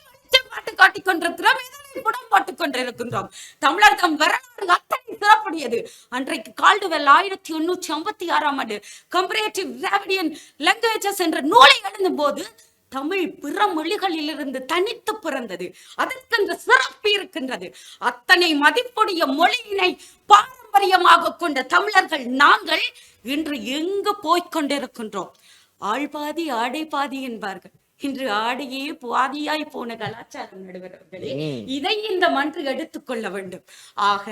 பாட்டு காட்டிக் கொண்டிருக்கிறோம், எதனை புடம் போட்டுக் கொண்டிருக்கின்றோம். தமிழர் தம் வரலாறு அத்தனை சிறப்புடையது. அன்றைக்கு கால்டுவெல் 1856ஆம் ஆண்டு கம்பரேட்டிவ் டிராவிடியன் லாங்குவேஜஸ் என்ற நூலை எழுதும் போது தமிழ் பிற மொழிகளிலிருந்து தனித்து பிறந்தது. அதற்கென்ற சிறப்பு இருக்கின்றது. அத்தனை மதிப்புடைய மொழியினை பாரம்பரியமாக கொண்ட தமிழர்கள் நாங்கள் இன்று எங்கு போய்கொண்டிருக்கின்றோம்? ஆள்பாதி ஆடை பாதி என்பார்கள். இன்று ஆடையே பாதியாய் போன கலாச்சாரம் நடுவர்களே, இதை இந்த மன்று எடுத்துக்கொள்ள வேண்டும். ஆக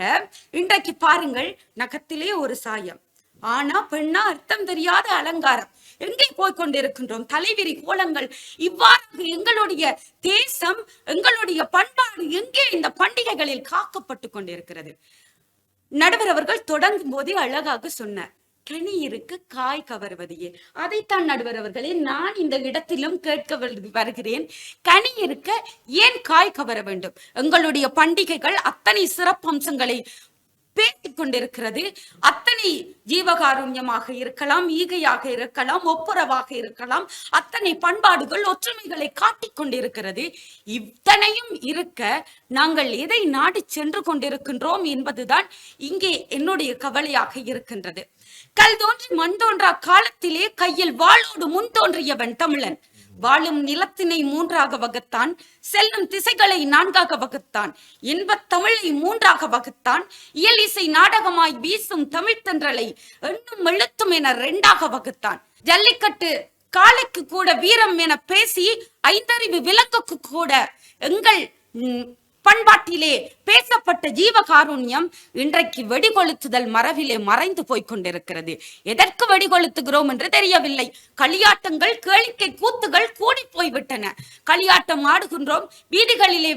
இன்றைக்கு பாருங்கள், நகத்திலே ஒரு சாயம், ஆனா பெண்ணா அர்த்தம் தெரியாத அலங்காரம், எங்கே போய்கொண்டிருக்கின்றோம்? தலைவிரி கோலங்கள். இவ்வாறு எங்களுடைய தேசம், எங்களுடைய பண்பாடு எங்கே இந்த பண்டிகைகளில் காக்கப்பட்டு கொண்டிருக்கிறது? நடுவர் அவர்கள் தொடங்கும் போதே அழகாக சொன்னார், கனி இருக்கு காய் கவர்வதையே. அதைத்தான் நடுவர் அவர்களே நான் இந்த இடத்திலும் கேட்க வருகிறேன். கனி இருக்க ஏன் காய் கவர வேண்டும்? எங்களுடைய பண்டிகைகள் அத்தனை சிறப்பம்சங்களை பேசிக் கொண்டிருக்கிறது. அத்தனை ஜீவகாருண்யமாக இருக்கலாம், ஈகையாக இருக்கலாம், ஒப்புரவாக இருக்கலாம். அத்தனை பண்பாடுகள் ஒற்றுமைகளை காட்டிக் கொண்டிருக்கிறது. இத்தனையும் இருக்க நாங்கள் எதை நாடி சென்று கொண்டிருக்கின்றோம் என்பதுதான் இங்கே என்னுடைய கவலையாக இருக்கின்றது. கல் தோன்றி மண் தோன்றா காலத்திலே கையில் வாளோடு முன் தோன்றியவன் தமிழன். வாழும் நிலத்தினை 3ஆக வகுத்தான், செல்லும் திசைகளை 4ஆக வகுத்தான், இன்பத் தமிழை 3ஆக வகுத்தான், இயல் இசை நாடகமாய் வீசும் தமிழ் தென்றலை எண்ணும் எழுத்தும் என 2ஆக வகுத்தான். ஜல்லிக்கட்டு காளைக்கு கூட வீரம் என பேசி 5 அறிவு விலங்குக்கு கூட எங்கள் பண்பாட்டிலே பேசப்பட்ட ஜீவகாருண்யம் இன்றைக்கு வெடிகொளுத்துதல் மரபிலே மறைந்து போய்க் கொண்டிருக்கிறது. எதற்கு வெடிகொளுத்துகிறோம் என்று தெரியவில்லை. களியாட்டங்கள், கேளிக்கை கூத்துகள் கூடி போய்விட்டன. களியாட்டம் ஆடுகின்றோம், வீதிகளிலே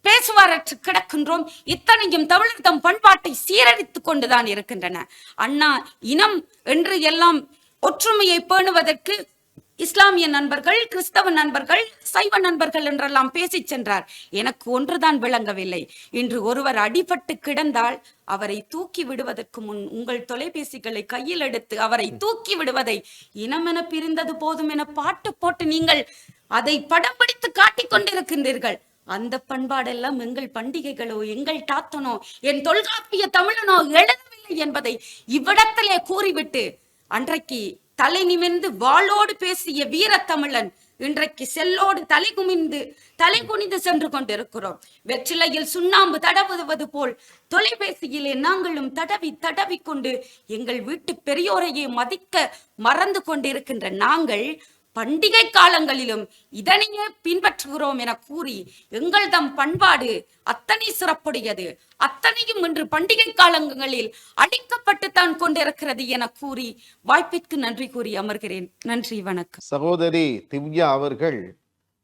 பேசுவாரற்று கிடக்கின்றோம். இத்தனையும் தமிழர் தம் பண்பாட்டை சீரழித்துக் கொண்டுதான் இருக்கின்றன. அண்ணா இனம் என்று எல்லாம் ஒற்றுமையை பேணுவதற்கு இஸ்லாமிய நண்பர்கள், கிறிஸ்தவ நண்பர்கள், சைவ நண்பர்கள் என்றெல்லாம் பேசி சென்றார். எனக்கு ஒன்றுதான் விளங்கவில்லை. இன்று ஒருவர் அடிபட்டு கிடந்தால் அவரை தூக்கி விடுவதற்கு முன் உங்கள் தொலைபேசிகளை கையில் எடுத்து அவரை தூக்கி விடுவதை இனமென பிரிந்தது போதும் என பாட்டு போட்டு நீங்கள் அதை படம் பிடித்து காட்டிக் கொண்டிருக்கின்றீர்கள். அந்த பண்பாடெல்லாம் எங்கள் பண்டிகைகளோ, எங்கள் தாத்தனோ, என் தொல்காப்பிய தமிழனோ எழுதவில்லை என்பதை இவ்விடத்திலே கூறிவிட்டு, அன்றைக்கு தலை நிமிர்ந்து வாளோடு பேசிய வீரத்தமிழன் இன்றைக்கு செல்லோடு தலை குனிந்து சென்று கொண்டிருக்கிறோம். வெற்றிலையில் சுண்ணாம்பு தடவுவது போல் தொலைபேசியிலே நாங்களும் தடவி கொண்டு எங்கள் வீட்டு பெரியோரையே மதிக்க மறந்து கொண்டிருக்கின்ற நாங்கள் பண்டிகை காலங்களிலும் இதனையே பின்பற்றுகிறோம் என கூறி எங்கள் தம் பண்பாடு அத்தனை சிறப்புடையது, அத்தனையும் இன்று பண்டிகை காலங்களில் அழிக்கப்பட்டுத்தான் கொண்டிருக்கிறது என கூறி வாய்ப்பிற்கு நன்றி கூறி அமர்கிறேன். நன்றி, வணக்கம். சகோதரி திவ்யா அவர்கள்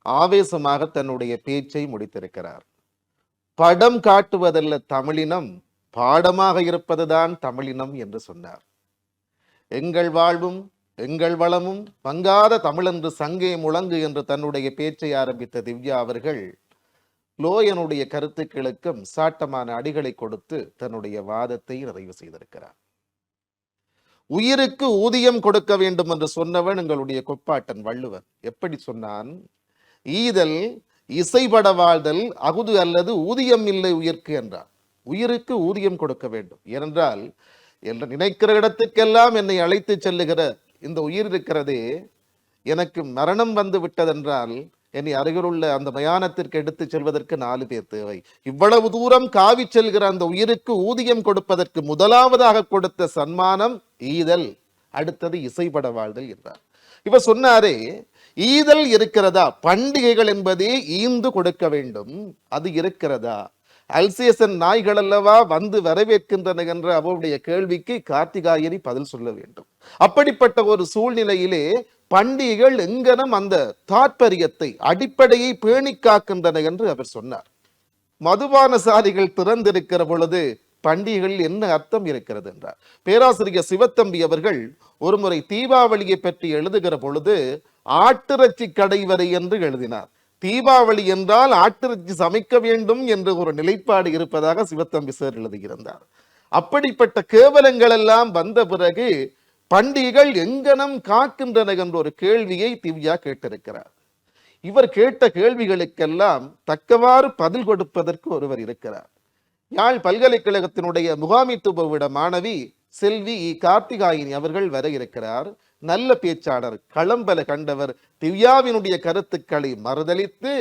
ஆவேசமாக தன்னுடைய பேச்சை முடித்திருக்கிறார். படம் காட்டுவதல்ல தமிழினம், பாடமாக இருப்பதுதான் தமிழினம் என்று சொன்னார். எங்கள் வாழ்வும் எங்கள் வளமும் பங்காத தமிழென்று சங்கே முழங்கு என்று தன்னுடைய பேச்சை ஆரம்பித்த திவ்யா அவர்கள் லோயனுடைய கருத்துக்களுக்கும் சாட்டமான அடிகளை கொடுத்து தன்னுடைய வாதத்தை நிறைவு செய்திருக்கிறார். உயிருக்கு ஊதியம் கொடுக்க வேண்டும் என்று சொன்னவன் எங்களுடைய கொப்பாட்டன் வள்ளுவன். எப்படி சொன்னான்? ஈதல் இசைபட வாழ்தல் அகுது அல்லது ஊதியம் இல்லை உயிர்க்கு என்றார். உயிருக்கு ஊதியம் கொடுக்க வேண்டும். ஏனென்றால் என்று நினைக்கிற இடத்துக்கெல்லாம் என்னை அழைத்து செல்லுகிற இந்த உயிர் இருக்கிறதே, எனக்கு மரணம் வந்து விட்டதென்றால் என்னை அருகிலுள்ள அந்த மயானத்திற்கு எடுத்து செல்வதற்கு 4 பேர் தேவை. இவ்வளவு தூரம் காவி செல்கிற அந்த உயிருக்கு ஊதியம் கொடுப்பதற்கு முதலாவதாக கொடுத்த சன்மானம் ஈதல், அடுத்தது இசைப்பட வாழ்தல் என்றார். இவ சொன்னாரே, ஈதல் இருக்கிறதா? பண்டிகைகள் என்பதே ஈந்து கொடுக்க வேண்டும், அது இருக்கிறதா? அல்சேசன் நாய்கள் அல்லவா வந்து வரவேற்கின்றன என்ற அவருடைய கேள்விக்கு கார்த்திகாயனி பதில் சொல்ல வேண்டும். அப்படிப்பட்ட ஒரு சூழ்நிலையிலே பண்டிகைகள் எங்கனம் அந்த தாற்பயத்தை, அடிப்படையை பேணி காக்கின்றன என்று அவர் சொன்னார். மதுபானசாரிகள் திறந்திருக்கிற பொழுது பண்டிகைகளில் என்ன அர்த்தம் இருக்கிறது என்றார். பேராசிரியர் சிவத்தம்பி அவர்கள் ஒருமுறை தீபாவளியை பற்றி எழுதுகிற பொழுது ஆட்டிறைச்சி கடை வரை என்று எழுதினார். தீபாவளி என்றால் ஆட்டிறைச்சி சமைக்க வேண்டும் என்று ஒரு நிலைப்பாடு இருப்பதாக சிவத்தம்பி சார் எழுதுகிறார். அப்படிப்பட்ட கேவலங்கள் எல்லாம் வந்த பிறகு பண்டிகைகள் எங்கனம் காக்கின்றன என்ற ஒரு கேள்வியை திவ்யா கேட்டிருக்கிறார். இவர் கேட்ட கேள்விகளுக்கெல்லாம் தக்கவாறு பதில் கொடுப்பதற்கு ஒருவர் இருக்கிறார். யாழ் பல்கலைக்கழகத்தினுடைய முகாமித்துவ விட மாணவி செல்வி கார்த்திகாயினி அவர்கள் வர இருக்கிறார். நல்ல பேச்சாளர், களம்பல கண்டவர். திவ்யாவினுடைய கருத்துக்களை மறுதலித்து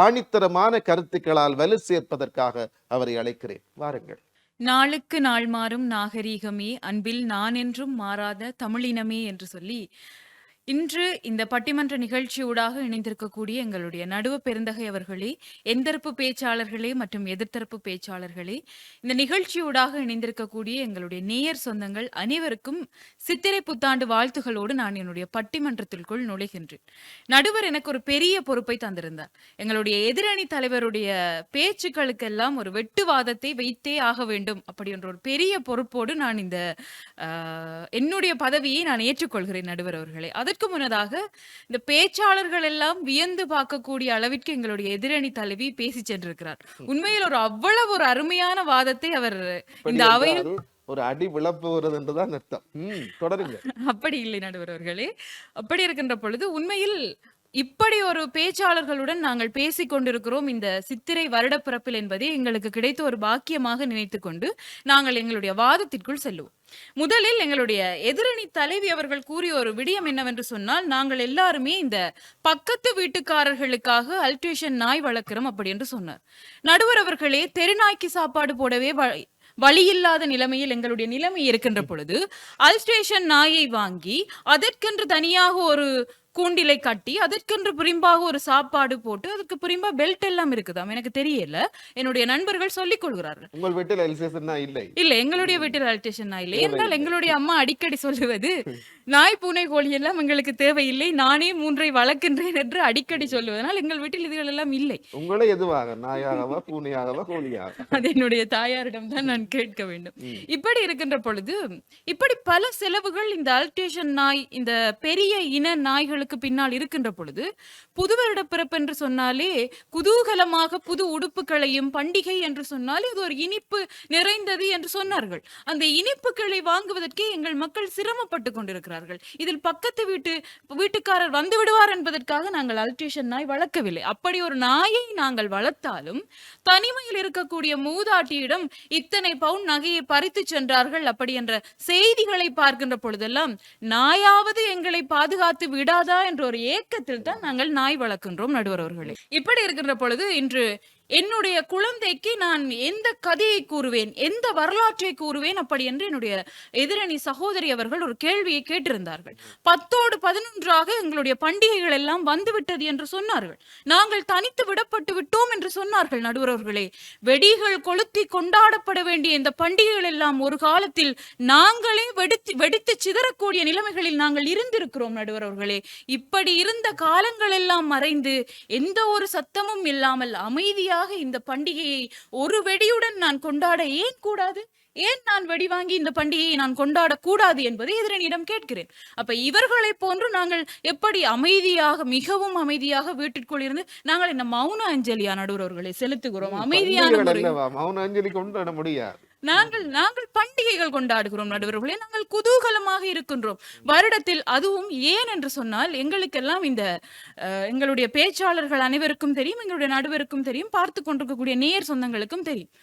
ஆணித்தரமான கருத்துக்களால் வலு சேர்ப்பதற்காக அவரை அழைக்கிறேன். வாருங்கள். நாளுக்கு நாள் மாறும் நாகரீகமே, அன்பில் நான் என்றும் மாறாத தமிழினமே என்று சொல்லி இன்று இந்த பட்டிமன்ற நிகழ்ச்சியூடாக இணைந்திருக்கக்கூடிய எங்களுடைய நடுவ பெருந்தகை அவர்களே, எந்தரப்பு பேச்சாளர்களே மற்றும் எதிர்த்தரப்பு பேச்சாளர்களே, இந்த நிகழ்ச்சியூடாக இணைந்திருக்கக்கூடிய எங்களுடைய நேயர் சொந்தங்கள் அனைவருக்கும் சித்திரை புத்தாண்டு வாழ்த்துகளோடு நான் என்னுடைய பட்டிமன்றத்திற்குள் நுழைகின்றேன். நடுவர் எனக்கு ஒரு பெரிய பொறுப்பை தந்திருந்தார். எங்களுடைய எதிரணி தலைவருடைய பேச்சுக்களுக்கெல்லாம் ஒரு வெட்டுவாதத்தை வைத்தே ஆக வேண்டும் அப்படி என்ற ஒரு பெரிய பொறுப்போடு நான் இந்த என்னுடைய பதவியை நான் ஏற்றுக்கொள்கிறேன் நடுவர் அவர்களே. அதற்கு முன்னதாக இந்த பேச்சாளர்கள் எல்லாம் வியந்து பார்க்கக்கூடிய அளவிற்கு எங்களுடைய எதிரணி தலைவி பேசி சென்றிருக்கிறார். உண்மையில் அவ்வளவு ஒரு அருமையான வாதத்தை அவர் இந்த அவையில் ஒரு அடி விளப்புகிறது என்றுதான் அர்த்தம். தொடருங்க. அப்படி இல்லை நடுவர் அவர்களே. அப்படி இருக்கின்ற பொழுது உண்மையில் இப்படி ஒரு பேச்சாளர்களுடன் நாங்கள் பேசிக் கொண்டிருக்கிறோம் இந்த சித்திரை வருடப்பிறப்பில் என்பதை எங்களுக்கு கிடைத்த ஒரு பாக்கியமாக நினைத்து கொண்டு நாங்கள் எங்களுடைய வாதத்திற்குள் செல்லுவோம். முதலில் எங்களுடைய எதிரணி தலைவி அவர்கள் கூறிய ஒரு விடயம் என்னவென்று சொன்னால், நாங்கள் எல்லாருமே இந்த பக்கத்து வீட்டுக்காரர்களுக்காக அல்ட்ரேஷன் நாய் வளர்க்கிறோம் அப்படி என்று சொன்னார். நடுவர் அவர்களே, தெருநாய்க்கு சாப்பாடு போடவே வழியில்லாத நிலைமையில் எங்களுடைய நிலைமை இருக்கின்ற பொழுது அல்ட்ரேஷன் நாயை வாங்கி அதற்கென்று தனியாக ஒரு கூண்டிலை கட்டி அதற்கென்று புரிம்பாக ஒரு சாப்பாடு போட்டு அதுக்கு புரிம்பா பெல்ட் எல்லாம் இருக்குதாம். எனக்கு தெரியல, என்னுடைய நண்பர்கள் சொல்லிக் கொள்கிறார்கள். உங்கள் வீட்டில் எல்சேஷன் இல்லை? இல்ல, எங்களுடைய வீட்டில் அல்டேஷன் நாய் இல்லை. என்றால் எங்களுடைய அம்மா அடிக்கடி சொல்லுவது, நாய் பூனை கோழி எல்லாம் எங்களுக்கு தேவையில்லை, நானே 3ஐ வளர்க்கின்றேன் என்று அடிக்கடி சொல்லுவதனால் எங்கள் வீட்டில் இதுகள் எல்லாம் இல்லை. உங்களை எதுவாக, நாயாகவா பூனையாகவா கோழியாக? அது என்னுடைய தாயாரிடம் தான் நான் கேட்க வேண்டும். இப்படி இருக்கின்ற பொழுது இப்படி பல செலவுகள் இந்த அல்டேஷன் நாய், இந்த பெரிய இன நாய்களுக்கு பின்னால் இருக்கின்ற பொழுது, புது வருட பிறப்பு என்று சொன்னாலே குதூகலமாக புது உடுப்புகளையும், பண்டிகை என்று சொன்னாலே அது ஒரு இனிப்பு நிறைந்தது என்று சொன்னார்கள். அந்த இனிப்புகளை வாங்குவதற்கே எங்கள் மக்கள் சிரமப்பட்டு கொண்டிருக்கிறார்கள். இதில் பக்கத்து வீட்டுக்காரர் வந்து விடுவார் என்பதற்காக நாங்கள் அல்டேஷன் நாய் வளர்க்கவில்லை. அப்படி ஒரு நாயை நாங்கள் வளர்த்தாலும் தனிமையில் இருக்கக்கூடிய மூதாட்டியிடம் இத்தனை பவுன் நகையை பறித்து சென்றார்கள் அப்படி என்ற செய்திகளை பார்க்கின்ற பொழுதெல்லாம், நாயாவது எங்களை பாதுகாத்து விடாதா என்ற ஒரு ஏக்கத்தில் தான் நாங்கள் நாய் வளர்க்கின்றோம் நடுவர் அவர்களே. இப்படி இருக்கின்ற பொழுது இன்று என்னுடைய குழந்தைக்கு நான் எந்த கதையை கூறுவேன், எந்த வரலாற்றை கூறுவேன் அப்படி என்று என்னுடைய எதிரணி சகோதரி அவர்கள் ஒரு கேள்வியை கேட்டிருந்தார்கள். 10ஓடு 11ஆக எங்களுடைய பண்டிகைகள் எல்லாம் வந்துவிட்டது என்று சொன்னார்கள். நாங்கள் தனித்து விடப்பட்டு விட்டோம் என்று சொன்னார்கள் நடுவர் அவர்களே. வெடிகள் கொளுத்தி கொண்டாடப்பட வேண்டிய இந்த பண்டிகைகள் எல்லாம் ஒரு காலத்தில் நாங்களே வெடித்து சிதறக்கூடிய நிலைமைகளில் நாங்கள் இருந்திருக்கிறோம் நடுவர் அவர்களே. இப்படி இருந்த காலங்கள் எல்லாம் மறைந்து எந்த ஒரு சத்தமும் இல்லாமல் அமைதியாக இந்த பண்டிகையை ஒரு வெடியுடன் நான் கொண்டாட ஏன் கூடாது? ஏன் நான் வெடி வாங்கி இந்த பண்டிகையை நான் கொண்டாடக்கூடாது என்பதை எதிரனிடம் கேட்கிறேன். அப்ப இவர்களை போன்று நாங்கள் எப்படி அமைதியாக, மிகவும் அமைதியாக வீட்டிற்குள் இருந்து நாங்கள் இந்த மௌன அஞ்சலியா நடுவர்களை செலுத்துகிறோம்? அமைதியான மௌன அஞ்சலி கொண்டாட முடியாது. நாங்கள் பண்டிகைகள் கொண்டாடுகிறோம் நடுவர்களே. நாங்கள் குதூகலமாக இருக்கின்றோம் வருடத்தில். அதுவும் ஏன் என்று சொன்னால், எங்களுக்கெல்லாம் இந்த எங்களுடைய பேச்சாளர்கள் அனைவருக்கும் தெரியும், எங்களுடைய நடுவருக்கும் தெரியும், பார்த்து கொண்டிருக்கக்கூடிய நேர் சொந்தங்களுக்கும் தெரியும்,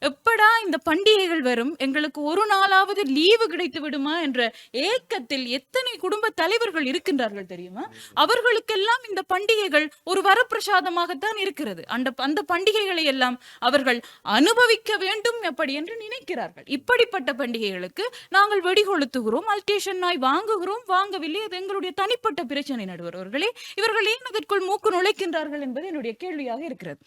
எப்படா இந்த பண்டிகைகள் வரும், எங்களுக்கு ஒரு நாளாவது லீவு கிடைத்து விடுமா என்ற ஏக்கத்தில் எத்தனை குடும்ப தலைவர்கள் இருக்கின்றார்கள் தெரியுமா? அவர்களுக்கெல்லாம் இந்த பண்டிகைகள் ஒரு வரப்பிரசாதமாகத்தான் இருக்கிறது. அந்த பண்டிகைகளை எல்லாம் அவர்கள் அனுபவிக்க வேண்டும் அப்படி என்று நினைக்கிறார்கள். இப்படிப்பட்ட பண்டிகைகளுக்கு நாங்கள் வெடி கொளுத்துகிறோம், அல்டேஷன் நாய் வாங்குகிறோம், வாங்கவில்லை, அது எங்களுடைய தனிப்பட்ட பிரச்சனை நடுவர்களே. இவர்கள் ஏன் அதற்குள் மூக்கு நுழைக்கின்றார்கள் என்பது என்னுடைய கேள்வியாக இருக்கிறது.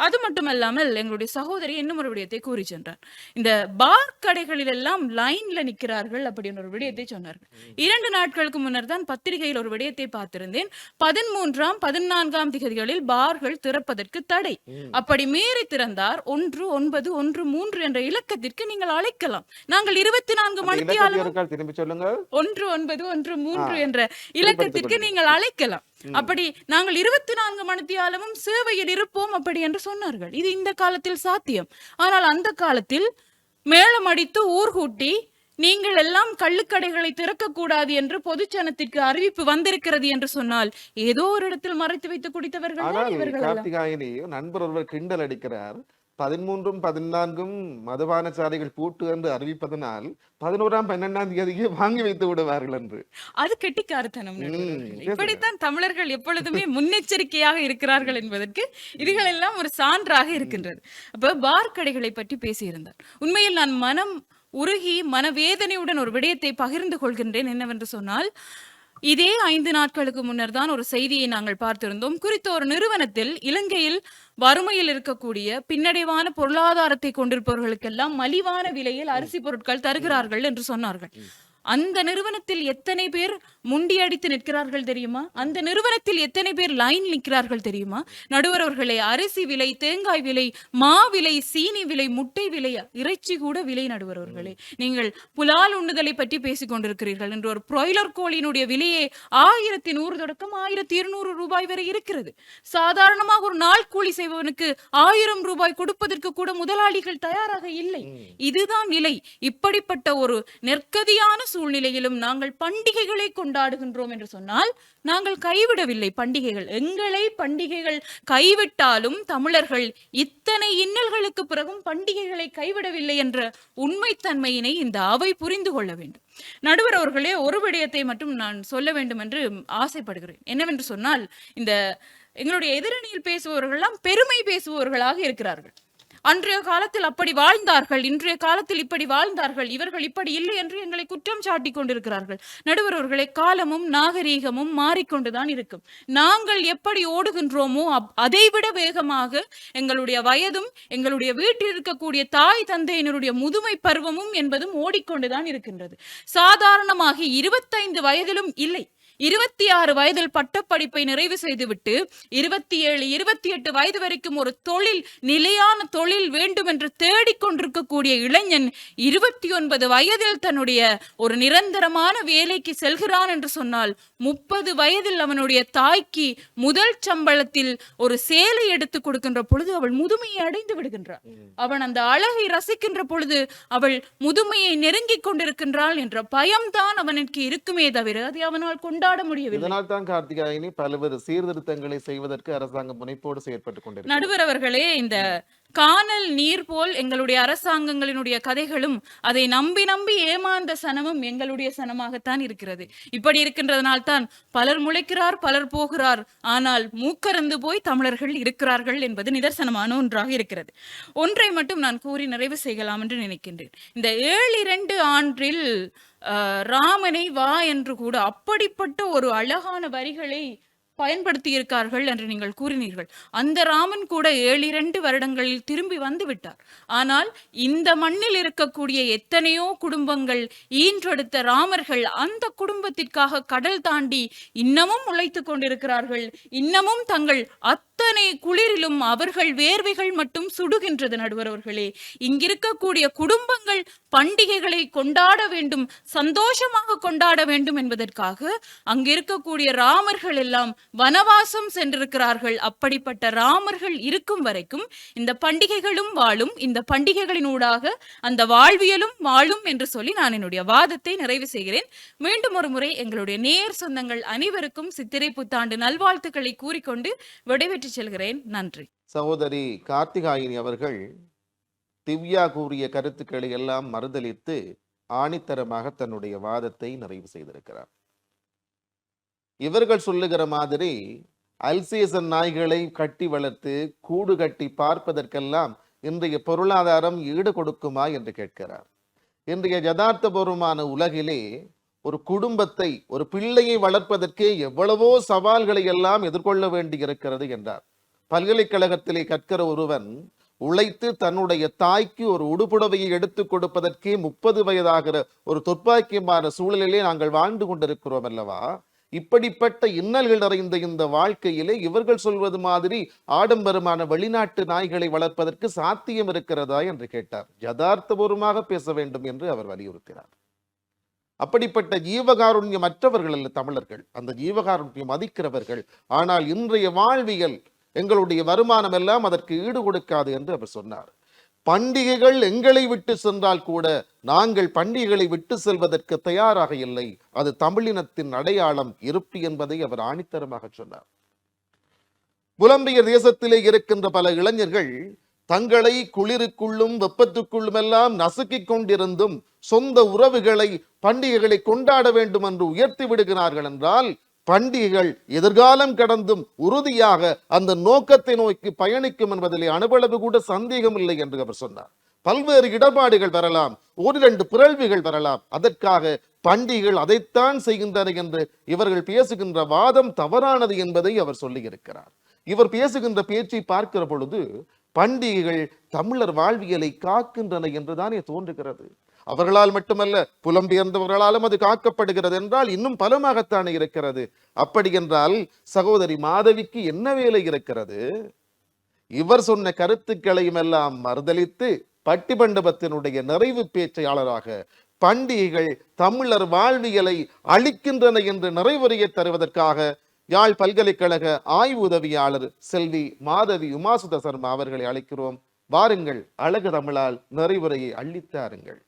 அது மட்டுமல்லாமல் எங்களுடைய சகோதரி இன்னும் ஒரு விடயத்தை கூறி சென்றார். இந்த பார் கடைகளில் எல்லாம் லைன்ல நிற்கிறார்கள் அப்படின்னு ஒரு விடயத்தை சொன்னார்கள். 2 நாட்களுக்கு முன்னர் தான் பத்திரிகையில் ஒரு விடயத்தை பார்த்திருந்தேன். 13ஆம் 14ஆம் திகதிகளில் பார்கள் திறப்பதற்கு தடை. அப்படி மீறி திறந்தார் 1913 என்ற இலக்கத்திற்கு நீங்கள் அழைக்கலாம். நாங்கள் 24 மணித்தியாலும் 1913 என்ற இலக்கத்திற்கு நீங்கள் அழைக்கலாம். அப்படி நாங்கள் 24 மணித்தியாலமும் சேவையில் இருப்போம் அப்படி என்று சொன்னார்கள். இது இந்த காலத்தில் சாத்தியம். ஆனால் அந்த காலத்தில் மேளம் அடித்து ஊர்கூட்டி நீங்கள் எல்லாம் கள்ளுக்கடைகளை திறக்கக்கூடாது என்று பொதுச்சனத்திற்கு அறிவிப்பு வந்திருக்கிறது என்று சொன்னால், ஏதோ ஒரு இடத்தில் மறைத்து வைத்து குடித்தவர்கள். கார்த்திகாயினி நண்பர் ஒருவர் கிண்டல் அடிக்கிறார். 13ம் 14ம் மதுபான சாலைகள் பூட்டு என்று அறிவிப்பதனால் 11ஆம் 12ஆம் தேதிக்கு வாங்கி வைத்து விடுவார்கள் என்று. அது கெட்டிக்காரத்தனம். இப்படித்தான் தமிழர்கள் எப்பொழுதுமே முன்னெச்சரிக்கையாக இருக்கிறார்கள் என்பதற்கு இதுகள் எல்லாம் ஒரு சான்றாக இருக்கின்றது. அப்ப பார் கடைகளை பற்றி பேசியிருந்தார். உண்மையில் நான் மனம் உருகி மனவேதனையுடன் ஒரு விடயத்தை பகிர்ந்து கொள்கின்றேன். என்னவென்று சொன்னால், இதே 5 நாட்களுக்கு முன்னர் தான் ஒரு செய்தியை நாங்கள் பார்த்திருந்தோம். குறித்த ஒரு நிறுவனத்தில் இலங்கையில் வறுமையில் இருக்கக்கூடிய பின்னடைவான பொருளாதாரத்தை கொண்டிருப்பவர்களுக்கெல்லாம் மலிவான விலையில் அரிசி பொருட்கள் தருகிறார்கள் என்று சொன்னார்கள். அந்த நிறுவனத்தில் எத்தனை பேர் முண்டியடித்து நிற்கிறார்கள் தெரியுமா? அந்த நிறுவனத்தில் எத்தனை பேர் லைன் நிற்கிறார்கள் தெரியுமா? நடுவரவர்களே, அரிசி விலை, தேங்காய் விலை, மா விலை, சீனி விலை, முட்டை விலை, இறைச்சி கூட விலை. நடுவரவர்களே, நீங்கள் புலால் உண்ணுதலை பற்றி பேசிக் கொண்டிருக்கிறீர்கள் என்று ஒரு பிராய்லர் கோழியினுடைய விலையே 1100 தொடக்கம் 1200 ரூபாய் வரை இருக்கிறது. சாதாரணமாக ஒரு நாள் கூலி செய்பவனுக்கு 1000 ரூபாய் கொடுப்பதற்கு கூட முதலாளிகள் தயாராக இல்லை. இதுதான் நிலை. இப்படிப்பட்ட ஒரு நெற்கதியான சூழ்நிலையிலும் நாங்கள் பண்டிகைகளை கொண்டாடுகின்றோம் என்று சொன்னால், நாங்கள் கைவிடவில்லை பண்டிகைகள். எங்களை பண்டிகைகள் கைவிட்டாலும் தமிழர்கள் இத்தனை இன்னல்களுக்கு பிறகும் பண்டிகைகளை கைவிடவில்லை என்ற உண்மைத்தன்மையினை இந்த அவை புரிந்து கொள்ள வேண்டும். நடுவர் அவர்களே, ஒரு விடயத்தை மட்டும் நான் சொல்ல வேண்டும் என்று ஆசைப்படுகிறேன். என்னவென்று சொன்னால், இந்த எங்களுடைய எதிரணியில் பேசுபவர்கள் எல்லாம் பெருமை பேசுபவர்களாக இருக்கிறார்கள். அன்றைய காலத்தில் அப்படி வாழ்ந்தார்கள், இன்றைய காலத்தில் இப்படி வாழ்ந்தார்கள், இவர்கள் இப்படி இல்லை என்று எங்களை குற்றம் சாட்டி கொண்டிருக்கிறார்கள். நடுவர் அவர்களே, காலமும் நாகரீகமும் மாறிக்கொண்டுதான் இருக்கும். நாங்கள் எப்படி ஓடுகின்றோமோ அதைவிட வேகமாக எங்களுடைய வயதும் எங்களுடைய வீட்டில் இருக்கக்கூடிய தாய் தந்தையினருடைய முதுமை பருவமும் என்பதும் ஓடிக்கொண்டுதான் இருக்கின்றது. சாதாரணமாக 25 வயதிலும் இல்லை, 26 வயதில் பட்டப்படிப்பை நிறைவு செய்துவிட்டு 27, 28 வயது வரைக்கும் ஒரு தொழில், நிலையான தொழில் வேண்டும் என்று தேடிக்கொண்டிருக்கக்கூடிய இளைஞன் 29 வயதில் தன்னுடைய ஒரு நிரந்தரமான வேலைக்கு செல்கிறான் என்று சொன்னால் 30 வயதில் அவனுடைய தாய்க்கு முதல் சம்பளத்தில் ஒரு சேலை எடுத்து கொடுக்கின்ற பொழுது அவள் முதுமையை அடைந்து விடுகின்றாள். அவன் அந்த அழகை ரசிக்கின்ற பொழுது அவள் முதுமையை நெருங்கிக் கொண்டிருக்கின்றாள் என்ற பயம்தான் அவனுக்கு இருக்குமே தவிர அதை அவனால் கொண்டாட முடியவில்லை. இதனால் தான் கார்த்திகாயினி பல்வேறு சீர்திருத்தங்களை செய்வதற்கு அரசாங்கம் முனைப்போடு செயற்பட்டுக் கொண்டிருக்கிறது. நடுவர் அவர்களே, இந்த காணல் நீர் போல் எங்களுடைய அரசாங்கங்களினுடைய கதைகளும் அதை நம்பி நம்பி ஏமாந்த சனமும் எங்களுடைய சனமாகத்தான் இருக்கிறது. இப்படி இருக்கின்றதனால்தான் பலர் முளைக்கிறார், பலர் போகிறார், ஆனால் மூக்கறந்து போய் தமிழர்கள் இருக்கிறார்கள் என்பது நிதர்சனமான ஒன்றாக இருக்கிறது. ஒன்றை மட்டும் நான் கூறி நிறைவு செய்யலாம் என்று நினைக்கின்றேன். இந்த 7-2 ஆண்டில் ராமனை வா என்று கூட அப்படிப்பட்ட ஒரு அழகான வரிகளை பயன்படுத்தி இருக்கார்கள் என்று நீங்கள் கூறினீர்கள். அந்த ராமன் கூட 7-2 வருடங்களில் திரும்பி வந்து விட்டார். ஆனால் இந்த மண்ணில் இருக்கக்கூடிய எத்தனையோ குடும்பங்கள் ஈன்றெடுத்த ராமர்கள் அந்த குடும்பத்திற்காக கடல் தாண்டி இன்னமும் உழைத்து கொண்டிருக்கிறார்கள். இன்னமும் தங்கள் அத்தனை குளிரிலும் அவர்கள் வேர்வைகள் மட்டும் சுடுகின்றது. நடுவர் அவர்களே, இங்கிருக்கக்கூடிய குடும்பங்கள் பண்டிகைகளை கொண்டாட வேண்டும், சந்தோஷமாக கொண்டாட வேண்டும் என்பதற்காக அங்கிருக்கக்கூடிய ராமர்கள் எல்லாம் வனவாசம் சென்றிருக்கிறார்கள். அப்படிப்பட்ட ராமர்கள் இருக்கும் வரைக்கும் இந்த பண்டிகைகளும் வாழும், இந்த பண்டிகைகளினூடாக அந்த வாழ்வியலும் வாழும் என்று சொல்லி நான் என்னுடைய வாதத்தை நிறைவு செய்கிறேன். மீண்டும் ஒரு முறை எங்களுடைய நேர் சொந்தங்கள் அனைவருக்கும் சித்திரை புத்தாண்டு நல்வாழ்த்துக்களை கூறிக்கொண்டு விடைபெற்று செல்கிறேன். நன்றி. சகோதரி கார்த்திகாயினி அவர்கள் திவ்யா கூறிய கருத்துக்களை எல்லாம் மறுதலித்து ஆணித்தரமாக தன்னுடைய வாதத்தை நிறைவு செய்திருக்கிறார். இவர்கள் சொல்லுகிற மாதிரி அல்சேசன் நாய்களை கட்டி வளர்த்து கூடு கட்டி பார்ப்பதற்கெல்லாம் இன்றைய பொருளாதாரம் ஈடு கொடுக்குமா என்று கேட்கிறார். இன்றைய யதார்த்தபூர்வமான உலகிலே ஒரு குடும்பத்தை, ஒரு பிள்ளையை வளர்ப்பதற்கே எவ்வளவோ சவால்களை எல்லாம் எதிர்கொள்ள வேண்டி இருக்கிறது என்றார். பல்கலைக்கழகத்திலே கற்கிற ஒருவன் உழைத்து தன்னுடைய தாய்க்கு ஒரு உடுப்புடவையை எடுத்து கொடுப்பதற்கே 30 வயதாகிற ஒரு துர்ப்பாக்கியமான சூழலிலே நாங்கள் வாழ்ந்து கொண்டிருக்கிறோம் அல்லவா? இப்படிப்பட்ட இன்னல்கள் நிறைந்த இந்த வாழ்க்கையிலே இவர்கள் சொல்வது மாதிரி ஆடம்பரமான வெளிநாட்டு நாய்களை வளர்ப்பதற்கு சாத்தியம் இருக்கிறதா என்று கேட்டார். யதார்த்தபூர்வமாக பேச வேண்டும் என்று அவர் வலியுறுத்தினார். அப்படிப்பட்ட ஜீவகாருண்யம் மற்றவர்கள் அல்ல தமிழர்கள், அந்த ஜீவகாருண்யம் மதிக்கிறவர்கள். ஆனால் இன்றைய வாழ்வியல், எங்களுடைய வருமானம் எல்லாம் அதற்கு ஈடு கொடுக்காது என்று அவர் சொன்னார். பண்டிகைகள் எங்களை விட்டு சென்றால் கூட நாங்கள் பண்டிகைகளை விட்டு செல்வதற்கு தயாராக இல்லை. அது தமிழினத்தின் அடையாளம், இருப்பு என்பதை அவர் ஆணித்தரமாக சொன்னார். புலம்பெயர் தேசத்திலே இருக்கின்ற பல இளைஞர்கள் தங்களை குளிருக்குள்ளும் வெப்பத்துக்குள்ளும் எல்லாம் நசுக்கிக் கொண்டிருந்தும் சொந்த உறவுகளை, பண்டிகைகளை கொண்டாட வேண்டும் என்று உயர்த்தி விடுகிறார்கள் என்றால் பண்டிகைகள் எதிர்காலம் கடந்தும் உறுதியாக அந்த நோக்கத்தை நோக்கி பயணிக்கும் என்பதிலே அணுவளவு கூட சந்தேகம் இல்லை என்று அவர் சொன்னார். பல்வேறு இடர்பாடுகள் வரலாம், 1-2 பிறழ்வுகள் வரலாம், அதற்காக பண்டிகைகள் அதைத்தான் செய்கின்றன என்று இவர்கள் பேசுகின்ற வாதம் தவறானது என்பதை அவர் சொல்லியிருக்கிறார். இவர் பேசுகின்ற பேச்சை பார்க்கிற பொழுது பண்டிகைகள் தமிழர் வாழ்வியலை காக்கின்றன என்றுதானே தோன்றுகிறது. அவர்களால் மட்டுமல்ல, புலம்பெயர்ந்தவர்களாலும் அது காக்கப்படுகிறது என்றால் இன்னும் பலமாகத்தானே இருக்கிறது. அப்படி என்றால் சகோதரி மாதவிக்கு என்ன வேலை இருக்கிறது? இவர் சொன்ன கருத்துக்களையும் எல்லாம் மறுதலித்து பட்டிமண்டபத்தினுடைய நிறைவு பேச்சாளராக பண்டிகைகள் தமிழர் வாழ்வியலை அளிக்கின்றன என்று நிறைவுரையை தருவதற்காக யாழ் பல்கலைக்கழக ஆய்வு உதவியாளர் செல்வி மாதவி உமாசுத சர்மா அவர்களை அழைக்கிறோம். வாருங்கள், அழகு தமிழால் நிறைவுரையை அள்ளித்தாருங்கள்.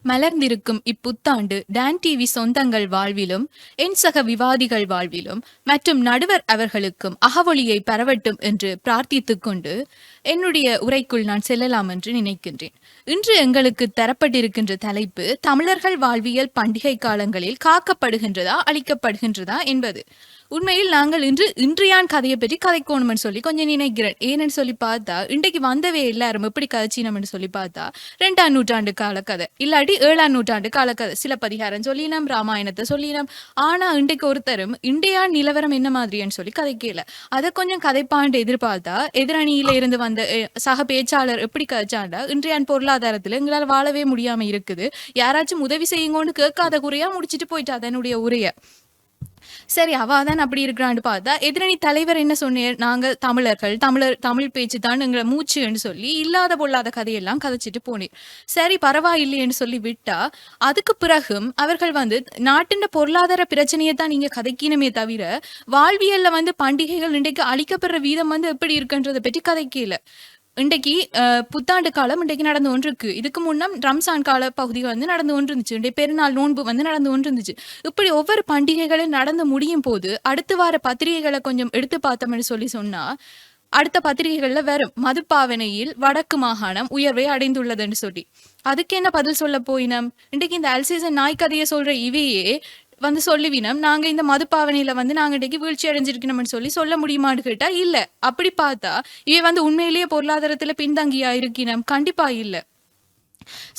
மலர்ந்திருக்கும் இப்புத்தாண்டு டான் டிவி சொந்தங்கள் வாழ்விலும் என் சக விவாதிகள் வாழ்விலும் மற்றும் நடுவர் அவர்களுக்கும் அகவொளியை பரவட்டும் என்று பிரார்த்தித்துக் கொண்டு என்னுடைய உரைக்குள் நான் செல்லலாம் என்று நினைக்கின்றேன். இன்று எங்களுக்கு தரப்பட்டிருக்கின்ற தலைப்பு தமிழர்கள் வாழ்வியல் பண்டிகை காலங்களில் காக்கப்படுகின்றதா அளிக்கப்படுகின்றதா என்பது. உண்மையில் நாங்கள் இன்றையான் கதையை பற்றி கதைக்கணும்னு சொல்லி கொஞ்சம் நினைக்கிறேன். ஏன்னு சொல்லி பார்த்தா இன்றைக்கு வந்தவே எல்லாரும் எப்படி கதைச்சினம்னு சொல்லி பார்த்தா 2ஆம் நூற்றாண்டு கால கதை இல்லாட்டி 7ஆம் நூற்றாண்டு கால கதை, சிலப்பதிகாரம் சொல்லினோம், ராமாயணத்தை சொல்லினோம். ஆனா இன்றைக்கு ஒருத்தரும் இன்றையா நிலவரம் என்ன மாதிரின்னு சொல்லி கதைக்கல. அதை கொஞ்சம் கதைப்பாண்டு எதிர்பார்த்தா எதிரணியில இருந்து வந்த சக பேச்சாளர் எப்படி கதைச்சாண்டா இன்றையான் பொருளாதாரத்துல எங்களால் வாழவே முடியாம இருக்குது, யாராச்சும் உதவி செய்யுங்கன்னு கேட்காத குறையா முடிச்சிட்டு போயிட்டா அதனுடைய உரைய. சரி, அவாதான் அப்படி இருக்கிறான்னு பார்த்தா எதிரணி தலைவர் என்ன சொன்னார், நாங்க தமிழர்கள், தமிழ் பேச்சு தான் எங்களை மூச்சுன்னு சொல்லி இல்லாத பொல்லாத கதையெல்லாம் கதைச்சிட்டு போனேன். சரி பரவாயில்லைன்னு சொல்லி விட்டா அதுக்கு பிறகும் அவர்கள் வந்து நாட்டின் பொருளாதார பிரச்சனையை தான் நீங்க கதைக்கணுமே தவிர வாழ்வியல்ல வந்து பண்டிகைகள் இன்றைக்கு அழிக்கப்படுற வீதம் வந்து எப்படி இருக்குன்றதை பற்றி கதைக்கல. இன்றைக்கு புத்தாண்டு காலம் இன்றைக்கு நடந்து ஒன்று இருக்கு. இதுக்கு முன்னம் ரம்சான் கால பகுதி வந்து நடந்து ஒன்று இருந்துச்சு. இன்றைய பெருநாள் நோன்பு வந்து நடந்து ஒன்று இருந்துச்சு. இப்படி ஒவ்வொரு பண்டிகைகளும் நடந்து முடியும் போது அடுத்து வார பத்திரிகைகளை கொஞ்சம் எடுத்து பார்த்தோம்னு சொல்லி சொன்னா அடுத்த பத்திரிகைகள்ல வரும் மதுப்பாவனையில் வடக்கு மாகாணம் உயர்வை அடைந்துள்ளதுன்னு சொல்லி. அதுக்கு என்ன பதில் சொல்ல போயினம்? இன்றைக்கு இந்த அல்சீசன் நாய் கதையை சொல்ற இவையே வந்து சொல்லுவினம் நாங்க இந்த மதுப்பாவனையில வந்து நாங்க இன்றைக்கு வீழ்ச்சி அடைஞ்சிருக்கணும்னு சொல்லி சொல்ல முடியுமான்னு கேட்டா இல்ல. அப்படி பார்த்தா இவை வந்து உண்மையிலேயே பொருளாதாரத்துல பின்தங்கியா இருக்கினம்? கண்டிப்பா இல்ல.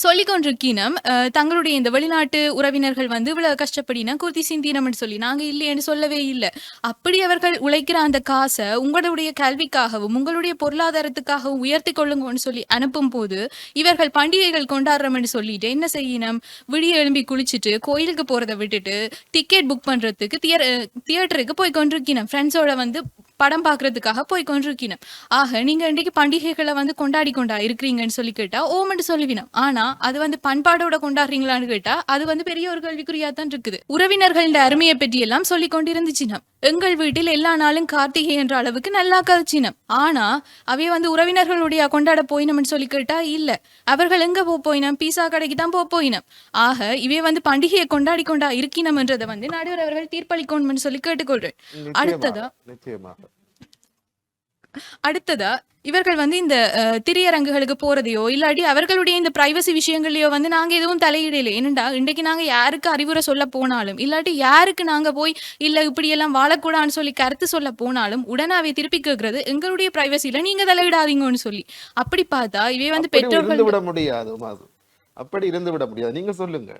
சொல்லிக்கொண்டிருக்கீனம் தங்களுடைய இந்த வெளிநாட்டு உறவினர்கள் வந்து இவ்வளவு கஷ்டப்படினா குர்த்தி சிந்தினம்னு சொல்லி நாங்க இல்லையேன்னு சொல்லவே இல்லை. அப்படி அவர்கள் உழைக்கிற அந்த காசை உங்களுடைய கல்விக்காகவும் உங்களுடைய பொருளாதாரத்துக்காகவும் உயர்த்தி கொள்ளுங்கன்னு சொல்லி அனுப்பும் போது இவர்கள் பண்டிகைகள் கொண்டாடுறோம்னு சொல்லிட்டு என்ன செய்யணும், விடிய எழும்பி குளிச்சுட்டு கோயிலுக்கு போறதை விட்டுட்டு டிக்கெட் புக் பண்றதுக்கு தியேட்டருக்கு போய் கொண்டிருக்கணும், ஃப்ரெண்ட்ஸோட வந்து படம் பாக்குறதுக்காக போய் கொண்டிருக்கணும். ஆக நீங்க இன்றைக்கு பண்டிகைகளை வந்து கொண்டாடி கொண்டா இருக்கிறீங்கன்னு சொல்லி கேட்டா ஓமன்னு சொல்லுவினோம். ஆனா அது வந்து பண்பாடோட கொண்டாடுறீங்களான்னு கேட்டா அது வந்து பெரிய ஒரு கேள்விக்குறியா தான் இருக்குது. உறவினர்களின் அருமையை பற்றி எல்லாம் சொல்லி கொண்டிருந்துச்சினம். எங்கள் வீட்டில் எல்லா நாளும் கார்த்திகை என்ற அளவுக்கு நல்லா கதைச்சினம். ஆனா அவைய வந்து உறவினர்களுடைய கொண்டாட போயினம்னு சொல்லி கேட்டா இல்ல. அவர்கள் எங்க போயினம்? பீஸா கடைக்கு தான் போயினம். ஆக இவை வந்து பண்டிகையை கொண்டாடி கொண்டா இருக்கினம் என்றதை வந்து நடுவர் அவர்கள் தீர்ப்பளிக்கணும்னு சொல்லி கேட்டுக்கொள்றேன். அடுத்ததா இவர்கள் வந்து இந்த திரையரங்குகளுக்கு போறதையோ இல்லாட்டி அவர்களுடைய இந்த பிரைவசி விஷயங்களையோ வந்து நாங்க எதுவும் தலையிடல. ஏனண்டா இன்றைக்கு நாங்க யாருக்கு அறிவுரை சொல்ல போனாலும் இல்லாட்டி யாருக்கு நாங்க போய் இல்ல இப்படி எல்லாம் வாழக்கூடாதுன்னு சொல்லி கருத்து சொல்ல போனாலும் உடனே திருப்பி கேட்கறது எங்களுடைய பிரைவசியில நீங்க தலையிடாதீங்கன்னு சொல்லி. அப்படி பார்த்தா இவை வந்து பெற்றோர்கள் விட முடியாது, அப்படி இருந்து விட முடியாது. நீங்க சொல்லுங்க.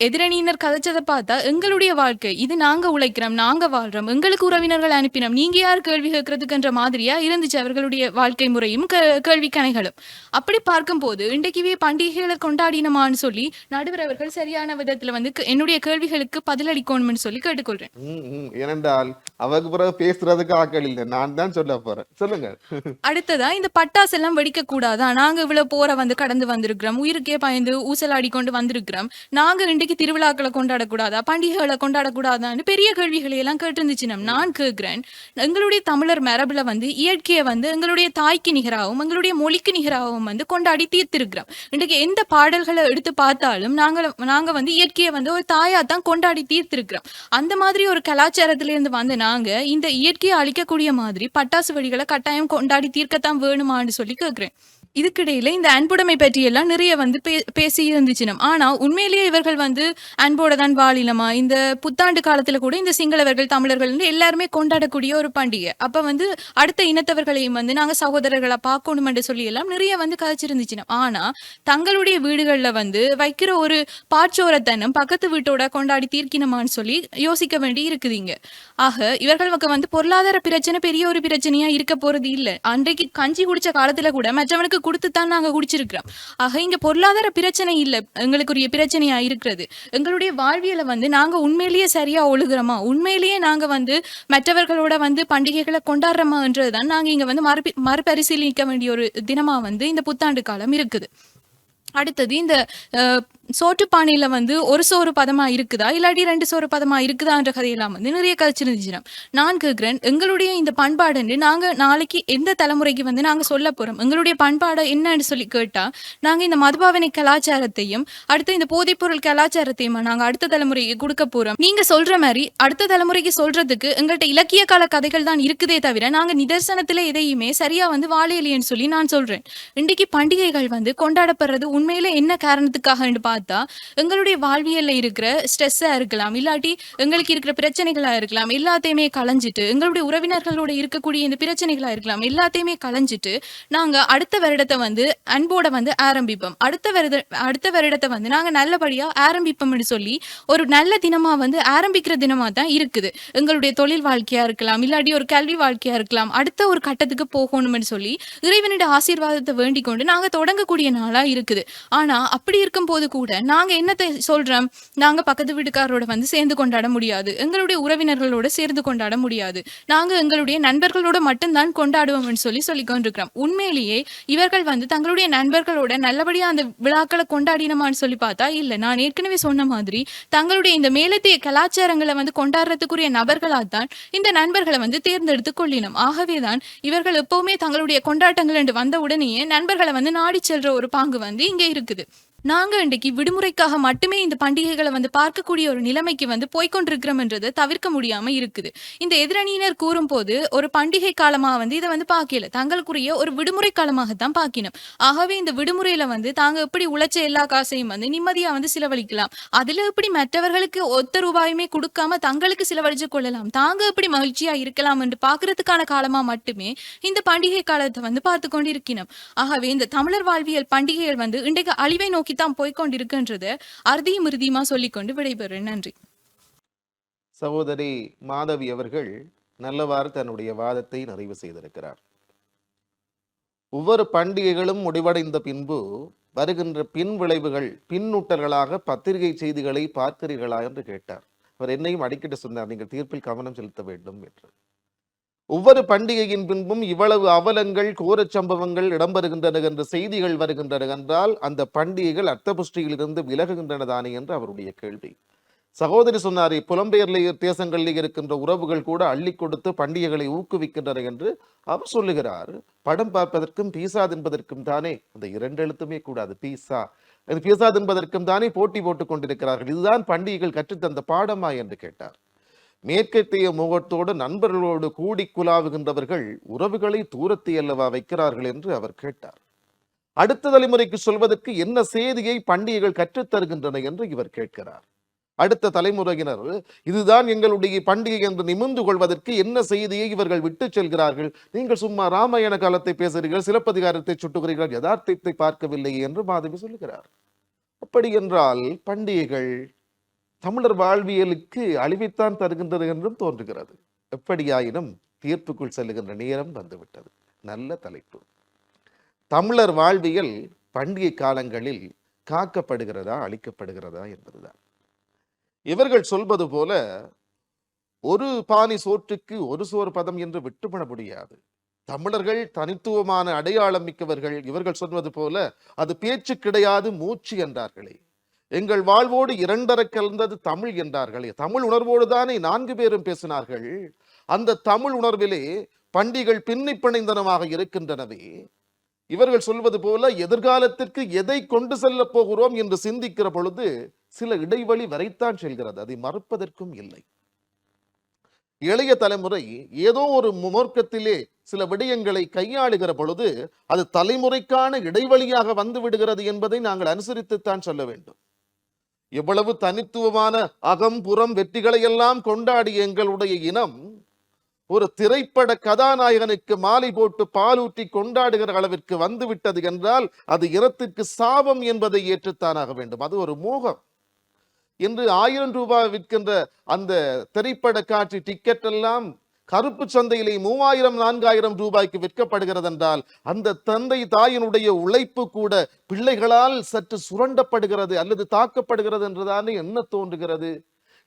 எதிரணியினர் கதைச்சதை பார்த்தா எங்களுடைய வாழ்க்கை இது, நாங்க உழைக்கிறோம், நாங்க வாழ்றோம், எங்களுக்கு உறவினர்கள் அனுப்பினோம், நீங்க யார் கேள்வி கேட்கறதுக்குன்ற மாதிரியா இருந்துச்சு அவர்களுடைய வாழ்க்கை முறையும் கேள்வி கணைகளும். அப்படி பார்க்கும் போது இன்றைக்கு பண்டிகைகளை கொண்டாடினமான்னு சொல்லி நடுவர் அவர்கள் சரியான விதத்துல வந்து என்னுடைய கேள்விகளுக்கு பதிலளிக்கணும்னு சொல்லி கேட்டுக்கொள்றேன். ஏனென்றால் அவருக்கு பிறகு பேசுறதுக்கு ஆக்கள் இல்லை, நான் தான் சொல்ல போறேன். சொல்லுங்க. அடுத்ததா இந்த பட்டாசு எல்லாம் வெடிக்க கூடாதா, நாங்க இவ்வளவு போற வந்து கடந்து வந்திருக்கிறோம், உயிருக்கே பயந்து ஊசலாடி கொண்டு வந்திருக்கிறோம், நாங்க இன்றைக்கு திருவிழாக்களை கொண்டாடக்கூடாதா, பண்டிகைகளை கொண்டாடக்கூடாதான்னு பெரிய கேள்விகளை எல்லாம் கேட்டிருந்துச்சு. நான் கேட்கிறேன், எங்களுடைய தமிழர் மரபுல வந்து இயற்கையை வந்து எங்களுடைய தாய்க்கு நிகராகவும் எங்களுடைய மொழிக்கு நிகராகவும் வந்து கொண்டாடி தீர்த்திருக்கிறோம். இன்றைக்கு எந்த பாடல்களை எடுத்து பார்த்தாலும் நாங்க வந்து இயற்கையை வந்து ஒரு தாயா தான் கொண்டாடி தீர்த்திருக்கிறோம். அந்த மாதிரி ஒரு கலாச்சாரத்துல இருந்து வந்து நாங்க இந்த இயற்கையை அழிக்கக்கூடிய மாதிரி பட்டாசு வெடிகளை கட்டாயம் கொண்டாடி தீர்க்கத்தான் வேணுமான்னு சொல்லி கேட்கிறேன். இதுக்கிடையில இந்த அன்புடைமை பற்றி எல்லாம் நிறைய வந்து பேசி இருந்துச்சுனம். ஆனா உண்மையிலேயே இவர்கள் வந்து அன்போட தான் வாழினமா? இந்த புத்தாண்டு காலத்துல கூட இந்த சிங்களவர்கள் தமிழர்கள் எல்லாருமே கொண்டாடக்கூடிய ஒரு பண்டிகை. அப்ப வந்து அடுத்த இனத்தவர்களையும் வந்து நாங்க சகோதரர்களை பார்க்கணும் என்று சொல்லி எல்லாம் நிறைய வந்து கதைச்சிருந்துச்சுனம். ஆனா தங்களுடைய வீடுகள்ல வந்து வைக்கிற ஒரு பாச்சோரத்தனம் பக்கத்து வீட்டோட கொண்டாடி தீர்க்கணுமான்னு சொல்லி யோசிக்க வேண்டி இருக்குதுங்க. ஆக இவர்களுக்கு வந்து பொருளாதார பிரச்சனை பெரிய ஒரு பிரச்சனையா இருக்க போறது இல்ல. அன்றைக்கு கஞ்சி குடிச்ச காலத்துல கூட மற்றவனுக்கு கொடுத்துத்தான் நாங்க குடிச்சிருக்கிறோம். ஆக இங்க பொருளாதார பிரச்சனை இல்ல, எங்களுக்குரிய பிரச்சனையா இருக்கிறது எங்களுடைய வாழ்வியலை வந்து நாங்க உண்மையிலேயே சரியா ஒழுகுறோமா, உண்மையிலேயே நாங்க வந்து மற்றவர்களோட வந்து பண்டிகைகளை கொண்டாடுறோமா என்றதுதான் நாங்க இங்க வந்து மறுபரிசீலிக்க வேண்டிய ஒரு தினமா வந்து இந்த புத்தாண்டு காலம் இருக்குது. அடுத்தது இந்த சோற்றுப்பானையில வந்து ஒரு சோறு பதமா இருக்குதா இல்லாட்டி 2 சோறு பதமா இருக்குதான்ற கதையெல்லாம் வந்து நிறைய கதைச்சிருந்துச்சு. நான் கேட்கிறேன், எங்களுடைய இந்த பண்பாடு நாங்க நாளைக்கு எந்த தலைமுறைக்கு வந்து நாங்க சொல்ல போறோம்? எங்களுடைய பண்பாடை என்னன்னு சொல்லி கேட்டா நாங்க இந்த மதுபாவனை கலாச்சாரத்தையும் அடுத்து இந்த போதைப்பொருள் கலாச்சாரத்தையும் நாங்க அடுத்த தலைமுறைக்கு கொடுக்க போறோம். நீங்க சொல்ற மாதிரி அடுத்த தலைமுறைக்கு சொல்றதுக்கு எங்கள்கிட்ட இலக்கிய கால கதைகள் தான் இருக்குதே தவிர நாங்க நிதர்சனத்துல எதையுமே சரியா வந்து வாழையிலேன்னு சொல்லி நான் சொல்றேன். இன்றைக்கு பண்டிகைகள் வந்து கொண்டாடப்படுறது உண்மையில என்ன காரணத்துக்காக பார்த்தா பார்த்தா எங்களுடைய வாழ்வியல்ல இருக்கிற ஸ்ட்ரெஸ்ஸா இருக்கலாம், இல்லாட்டி எங்களுக்கு இருக்கிற பிரச்சனைகளா இருக்கலாம், எல்லாத்தையுமே களைஞ்சிட்டு எங்களுடைய உறவினர்களோட இருக்கக்கூடிய இந்த பிரச்சனைகளா இருக்கலாம், எல்லாத்தையுமே களைஞ்சிட்டு நாங்க அடுத்த வருடத்தை வந்து அன்போட வந்து ஆரம்பிப்போம். அடுத்த வருடத்தை வந்து நாங்க நல்லபடியா ஆரம்பிப்போம்னு சொல்லி ஒரு நல்ல தினமா வந்து ஆரம்பிக்கிற தினமா தான் இருக்குது. எங்களுடைய தொழில் வாழ்க்கையா இருக்கலாம், இல்லாட்டி ஒரு கல்வி வாழ்க்கையா இருக்கலாம், அடுத்த ஒரு கட்டத்துக்கு போகணும்னு சொல்லி இறைவனுடைய ஆசீர்வாதத்தை வேண்டிக் கொண்டு நாங்க தொடங்கக்கூடிய நாளா இருக்குது. ஆனா அப்படி இருக்கும் போது கூட நாங்க என்னத்தை சொல்றோம், நாங்க பக்கத்து வீட்டுக்காரரோட வந்து சேர்ந்து கொண்டாட முடியாது, எங்களுடைய உறவினர்களோட சேர்ந்து கொண்டாட முடியாது, நாங்க எங்களுடைய நண்பர்களோட மட்டும்தான் கொண்டாடுவோம்னு சொல்லிக் கொண்டிருக்கிறோம். உண்மையிலேயே இவர்கள் வந்து தங்களுடைய நண்பர்களோட நல்லபடியா அந்த விழாக்களை கொண்டாடினமான்னு சொல்லி பார்த்தா இல்ல. நான் ஏற்கனவே சொன்ன மாதிரி தங்களுடைய இந்த மேலத்திய கலாச்சாரங்களை வந்து கொண்டாடுறதுக்குரிய நபர்களாத்தான் இந்த நண்பர்களை வந்து தேர்ந்தெடுத்து கொள்ளினோம். ஆகவேதான் இவர்கள் எப்பவுமே தங்களுடைய கொண்டாட்டங்கள் என்று வந்த உடனேயே நண்பர்களை வந்து நாடி செல்ற ஒரு பாங்கு வந்து இங்க இருக்குது. நாங்க இன்றைக்கு விடுமுறைக்காக மட்டுமே இந்த பண்டிகைகளை வந்து பார்க்கக்கூடிய ஒரு நிலைமைக்கு வந்து போய்கொண்டிருக்கிறோம்ன்றதை தவிர்க்க முடியாம இருக்குது. இந்த எதிரணியினர் கூறும் போது ஒரு பண்டிகை காலமா வந்து இதை வந்து பார்க்கல, தங்களுக்குரிய ஒரு விடுமுறை காலமாகத்தான் பார்க்கணும். ஆகவே இந்த விடுமுறையில வந்து தாங்க எப்படி உழைச்ச எல்லா காசையும் வந்து நிம்மதியா வந்து செலவழிக்கலாம், அதுல எப்படி மற்றவர்களுக்கு ஒத்த ரூபாயுமே கொடுக்காம தங்களுக்கு செலவழிச்சு கொள்ளலாம், தாங்க எப்படி மகிழ்ச்சியா இருக்கலாம் என்று பாக்குறதுக்கான காலமா மட்டுமே இந்த பண்டிகை காலத்தை வந்து பார்த்து கொண்டிருக்கணும். ஆகவே இந்த தமிழர் வாழ்வியல் பண்டிகைகள் வந்து இன்றைக்கு அழிவை நோக்கி தான் போய்கொண்டிருக்கின்றத அறுதியும் இறுதியுமா சொல்லிக்கொண்டு விடைபெறேன். நன்றி. சகோதரி மாதவி அவர்கள் நல்லவாறு தன்னுடைய வாதத்தை நிறைவு செய்திருக்கிறார். ஒவ்வொரு பண்டிகைகளும் முடிவடைந்த பின்பு வருகின்ற பின் விளைவுகள் பின்னூட்டல்களாக பத்திரிகை செய்திகளை பார்க்கிறீர்களா என்று கேட்டார். அவர் என்னையும் அடிக்கடி சொன்னார், நீங்கள் தீர்ப்பில் கவனம் செலுத்த வேண்டும் என்று. ஒவ்வொரு பண்டிகையின் பின்பும் இவ்வளவு அவலங்கள் கோரச் சம்பவங்கள் இடம்பெறுகின்றன என்ற செய்திகள் வருகின்றன என்றால் அந்த பண்டிகைகள் அர்த்தபுஷ்டியிலிருந்து விலகுகின்றன தானே என்று அவருடைய கேள்வி. சகோதரி சொன்னாரே, புலம்பெயர் தேசங்களில் இருக்கின்ற உறவுகள் கூட அள்ளி கொடுத்து பண்டிகைகளை ஊக்குவிக்கின்றன என்று அவர் சொல்லுகிறார். படம் பார்ப்பதற்கும் பீசா தின்பதற்கும் தானே, அந்த இரண்டு எழுத்துமே கூடாது, பீசா தின்பதற்கும் தானே போட்டி போட்டுக் கொண்டிருக்கிறார்கள். இதுதான் பண்டிகைகள் கற்றுத்தந்த பாடமா என்று கேட்டார். மேற்கத்திய முகத்தோடு நண்பர்களோடு கூடி குலாவுகின்றவர்கள் உறவுகளை தூரத்தை அல்லவா வைக்கிறார்கள் என்று அவர் கேட்டார். அடுத்த தலைமுறைக்கு சொல்வதற்கு என்ன செய்தியை பண்டிகைகள் கற்றுத்தருகின்றன என்று இவர் கேட்கிறார். அடுத்த தலைமுறையினர் இதுதான் எங்களுடைய பண்டிகை என்று நிமிர்ந்து கொள்வதற்கு என்ன செய்தியை இவர்கள் விட்டு செல்கிறார்கள்? நீங்கள் சும்மா ராமாயண காலத்தை பேசுகிறீர்கள், சிலப்பதிகாரத்தை சுட்டுகிறீர்கள், யதார்த்தத்தை பார்க்கவில்லையே என்று மாதவி சொல்லுகிறார். அப்படி என்றால் பண்டிகைகள் தமிழர் வாழ்வியலுக்கு அழிவைத்தான் தருகின்றது என்றும் தோன்றுகிறது. எப்படியாயினும் தீர்ப்புக்குள் செல்லுகின்ற நேரம் வந்துவிட்டது. நல்ல தலைப்பு. தமிழர் வாழ்வியல் பண்டிகை காலங்களில் காக்கப்படுகிறதா அழிக்கப்படுகிறதா என்பதுதான். இவர்கள் சொல்வது போல ஒரு பானை சோற்றுக்கு ஒரு சோறு பதம் என்று விட்டுவிட முடியாது. தமிழர்கள் தனித்துவமான அடையாளம் மிக்கவர்கள். இவர்கள் சொல்வது போல அது பேச்சு கிடையாது மூச்சு என்றார்களே. எங்கள் வாழ்வோடு இரண்டர கலந்தது தமிழ் என்றார்களே. தமிழ் உணர்வோடு தானே 4 பேரும் பேசினார்கள். அந்த தமிழ் உணர்விலே பண்டிகைகள் பின்னி பிணைந்தனமாக இருக்கின்றனவே. இவர்கள் சொல்வது போல எதிர்காலத்திற்கு எதை கொண்டு செல்ல போகிறோம் என்று சிந்திக்கிற பொழுது சில இடைவெளி வரைத்தான் செல்கிறது, அதை மறுப்பதற்கும் இல்லை. இளைய தலைமுறை ஏதோ ஒரு மூர்க்கத்திலே சில விடயங்களை கையாளுகிற பொழுது அது தலைமுறைக்கான இடைவெளியாக வந்து விடுகிறது என்பதை நாங்கள் அனுசரித்துத்தான் சொல்ல வேண்டும். எவ்வளவு தனித்துவமான அகம்புறம் வெற்றிகளை எல்லாம் கொண்டாடிய எங்களுடைய இனம் ஒரு திரைப்பட கதாநாயகனுக்கு மாலை போட்டு பாலூற்றி கொண்டாடுகிற அளவிற்கு வந்துவிட்டது என்றால் அது இனத்திற்கு சாபம் என்பதை ஏற்றுத்தானாக வேண்டும். அது ஒரு மோகம். இன்று 1000 ரூபாய் விற்கின்ற அந்த திரைப்பட காட்சி டிக்கெட் எல்லாம் கருப்பு சந்தையிலே 3000 4000 ரூபாய்க்கு விற்கப்படுகிறது என்றால் அந்த தந்தை தாயினுடைய உழைப்பு கூட பிள்ளைகளால் சற்று சுரண்டப்படுகிறது அல்லது தாக்கப்படுகிறது என்றுதானே என்ன தோன்றுகிறது.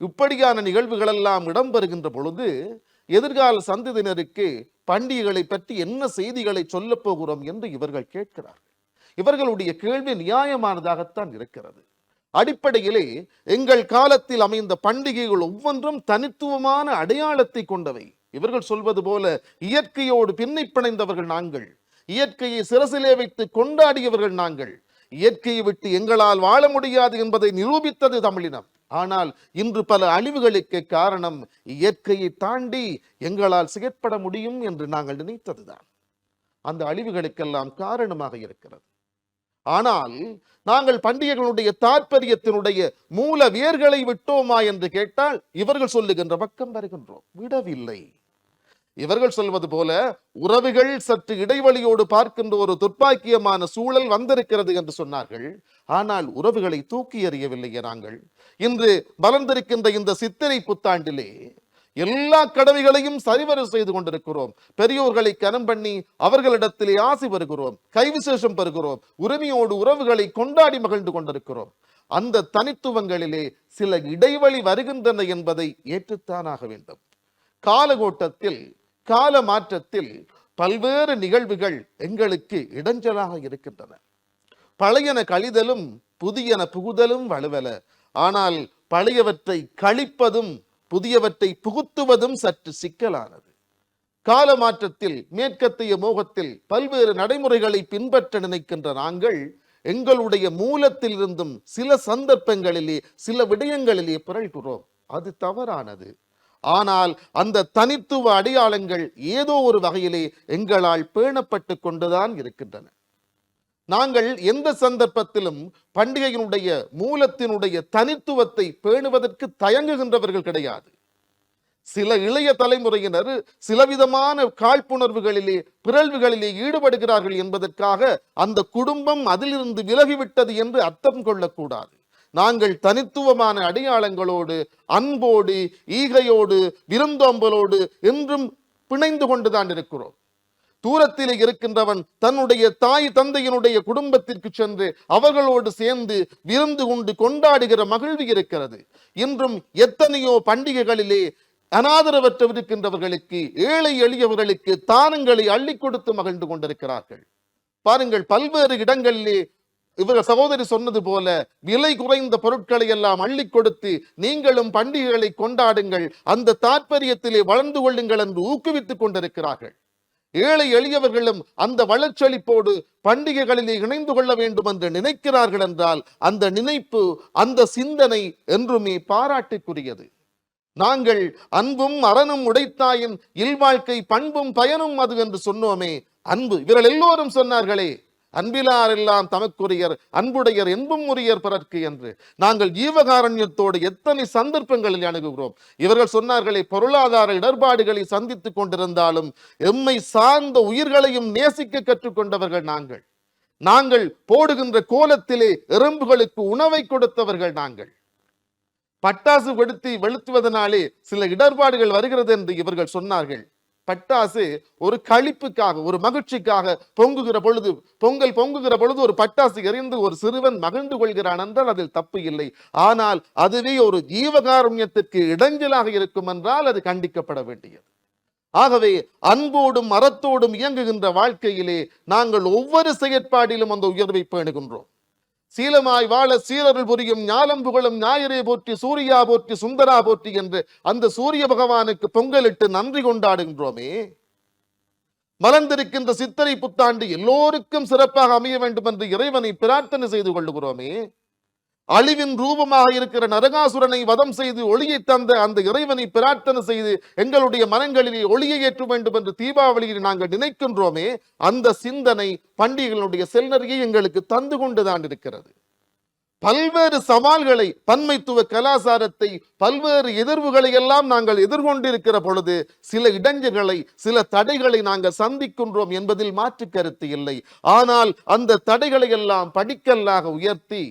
இப்படியான நிகழ்வுகள் எல்லாம் இடம்பெறுகின்ற பொழுது எதிர்கால சந்ததியினருக்கு பண்டிகைகளை பற்றி என்ன செய்திகளை சொல்ல போகிறோம் என்று இவர்கள் கேட்கிறார்கள். இவர்களுடைய கேள்வி நியாயமானதாகத்தான் இருக்கிறது. அடிப்படையிலே எங்கள் காலத்தில் அமைந்த பண்டிகைகள் ஒவ்வொன்றும் தனித்துவமான அடையாளத்தை கொண்டவை. இவர்கள் சொல்வது போல இயற்கையோடு பின்னி பிணைந்தவர்கள் நாங்கள், இயற்கையை சிரசிலே வைத்து கொண்டாடியவர்கள் நாங்கள், இயற்கையை விட்டு எங்களால் வாழ முடியாது என்பதை நிரூபித்தது தமிழினம். ஆனால் இன்று பல அழிவுகளுக்கு காரணம் இயற்கையை தாண்டி எங்களால் செயற்பட முடியும் என்று நாங்கள் நினைத்ததுதான் அந்த அழிவுகளுக்கெல்லாம் காரணமாக இருக்கிறது. ஆனால் நாங்கள் பண்டிகைகளுடைய தாற்பயத்தினுடைய மூல வேர்களை விட்டோமா என்று கேட்டால் இவர்கள் சொல்லுகின்ற பக்கம் வருகின்றோம். விடவில்லை. இவர்கள் சொல்வது போல உறவுகள் சற்று இடைவெளியோடு பார்க்கின்ற ஒரு துர்ப்பாக்கியமான சூழல் வந்திருக்கிறது என்று சொன்னார்கள். ஆனால் உறவுகளை தூக்கி எறியவில்லையே நாங்கள். இன்று வளர்ந்திருக்கின்ற இந்த சித்திரை புத்தாண்டிலே எல்லா கடமைகளையும் சரிவர செய்து கொண்டிருக்கிறோம். பெரியோர்களை கனம் பண்ணி அவர்களிடத்திலே ஆசி பெறுகிறோம், கைவிசேஷம் பெறுகிறோம், உரிமையோடு உறவுகளை கொண்டாடி மகிழ்ந்து கொண்டிருக்கிறோம். அந்த தனித்துவங்களிலே சில இடைவெளி வருகின்றன என்பதை ஏற்றுத்தானாக வேண்டும். காலகோட்டத்தில் கால மாற்றத்தில் பல்வேறு நிகழ்வுகள் எங்களுக்கு இடைஞ்சலாக இருக்கின்றன. பழையன கழிதலும் புதியன புகுதலும் வலுவல. ஆனால் பழையவற்றை கழிப்பதும் புதியவற்றை புகுத்துவதும் சற்று சிக்கலானது. கால மாற்றத்தில் மேற்கத்திய மோகத்தில் பல்வேறு நடைமுறைகளை பின்பற்ற நினைக்கின்ற நாங்கள் எங்களுடைய மூலத்தில் இருந்தும் சில சந்தர்ப்பங்களிலே சில விடயங்களிலே பிறழ்கிறோம். அது தவறானது. ஆனால் அந்த தனித்துவ அடையாளங்கள் ஏதோ ஒரு வகையிலே எங்களால் பேணப்பட்டு கொண்டுதான் இருக்கின்றன. நாங்கள் எந்த சந்தர்ப்பத்திலும் பண்டிகையினுடைய மூலத்தினுடைய தனித்துவத்தை பேணுவதற்கு தயங்குகின்றவர்கள் கிடையாது. சில இளைய தலைமுறையினர் சிலவிதமான காழ்ப்புணர்வுகளிலே பிறழ்வுகளிலே ஈடுபடுகிறார்கள் என்பதற்காக அந்த குடும்பம் அதிலிருந்து விலகிவிட்டது என்று அர்த்தம் கொள்ளக்கூடாது. நாங்கள் தனித்துவமான அடையாளங்களோடு அன்போடு ஈகையோடு விருந்தோம்பலோடு என்றும் பிணைந்து கொண்டுதான் இருக்கிறோம். தூரத்திலே இருக்கின்றவன் தன்னுடைய தாய் தந்தையினுடைய குடும்பத்திற்கு சென்று அவர்களோடு சேர்ந்து விருந்து கொண்டு கொண்டாடுகிற மகிழ்வு இருக்கிறது. இன்றும் எத்தனையோ பண்டிகைகளிலே அனாதரவற்ற இருக்கின்றவர்களுக்கு ஏழை எளியவர்களுக்கு தானங்களை அள்ளி கொடுத்து மகிழ்ந்து கொண்டிருக்கிறார்கள். பாருங்கள், பல்வேறு இடங்களிலே இவர்கள் சகோதரி சொன்னது போல விலை குறைந்த பொருட்களை எல்லாம் அள்ளி கொடுத்து நீங்களும் பண்டிகைகளை கொண்டாடுங்கள், அந்த தாற்பயத்திலே வளர்ந்து கொள்ளுங்கள் என்று ஊக்குவித்துக் கொண்டிருக்கிறார்கள். ஏழை எளியவர்களும் அந்த வளர்ச்செழிப்போடு பண்டிகைகளிலே இணைந்து கொள்ள வேண்டும் என்று நினைக்கிறார்கள் என்றால் அந்த நினைப்பு அந்த சிந்தனை என்றுமே பாராட்டுக்குரியது. நாங்கள் அன்பும் அறனும் உடைத்தாயின் இல்வாழ்க்கை பண்பும் பயனும் அது என்று சொன்னோமே. அன்பு இவர்கள் எல்லோரும் சொன்னார்களே, அன்பிலார் எல்லாம் தமக்குரியர் அன்புடையர் என்பும் உரியர் பிறர்க்கு என்று. நாங்கள் ஜீவகாரண்யத்தோடு எத்தனை சந்தர்ப்பங்களில் அணுகுகிறோம். இவர்கள் சொன்னார்களே, பொருளாதார இடர்பாடுகளை சந்தித்துக் கொண்டிருந்தாலும் எம்மை சார்ந்த உயிர்களையும் நேசிக்க கற்றுக்கொண்டவர்கள் நாங்கள். நாங்கள் போடுகின்ற கோலத்திலே எறும்புகளுக்கு உணவை கொடுத்தவர்கள் நாங்கள். பட்டாசு வெளுத்துவதனாலே சில இடர்பாடுகள் வருகிறது என்று இவர்கள் சொன்னார்கள். பட்டாசு ஒரு களிப்புக்காக ஒரு மகிழ்ச்சிக்காக பொங்குகிற பொழுது பொங்கல் பொங்குகிற பொழுது ஒரு பட்டாசு எரிந்து ஒரு சிறுவன் மகிழ்ந்து கொள்கிறான் என்றால் அதில் தப்பு இல்லை. ஆனால் அதுவே ஒரு ஜீவகாருண்யத்திற்கு இடைஞ்சலாக இருக்கும் என்றால் அது கண்டிக்கப்பட வேண்டியது. ஆகவே அன்போடும் அறத்தோடும் இயங்குகின்ற வாழ்க்கையிலே நாங்கள் ஒவ்வொரு செயற்பாடிலும் அந்த உயர்வை பேணுகின்றோம். சீலமாய் வாழ சீரருள் புரியும் ஞாலம் புகழும் ஞாயிறே போற்றி சூரியா போற்றி சுந்தரா போற்றி என்று அந்த சூரிய பகவானுக்கு பொங்கலிட்டு நன்றி கொண்டாடுகின்றோமே. மலர்ந்திருக்கின்ற சித்திரை புத்தாண்டு எல்லோருக்கும் சிறப்பாக அமைய வேண்டும் என்று இறைவனை பிரார்த்தனை செய்து கொள்ளுகிறோமே. அழிவின் ரூபமாக இருக்கிற நரகாசுரனை வதம் செய்து ஒளியை தந்த அந்த இறைவனை பிரார்த்தனை செய்து எங்களுடைய மனங்களிலே ஒளியை ஏற்ற வேண்டும் என்று தீபாவளியில் நாங்கள் நினைக்கின்றோமே. அந்த சிந்தனை பண்டிகைகளுடைய செல்நறியை எங்களுக்கு தந்து கொண்டுதான் இருக்கிறது. பல்வேறு சவால்களை, பன்மைத்துவ கலாச்சாரத்தை, பல்வேறு எதிர்வுகளை எல்லாம் நாங்கள் எதிர்கொண்டிருக்கிற பொழுது சில இடைஞ்சல்களை சில தடைகளை நாங்கள் சந்திக்கின்றோம் என்பதில் மாற்று கருத்து இல்லை. ஆனால் அந்த தடைகளை எல்லாம் படிக்கல்லாக உயர்த்தி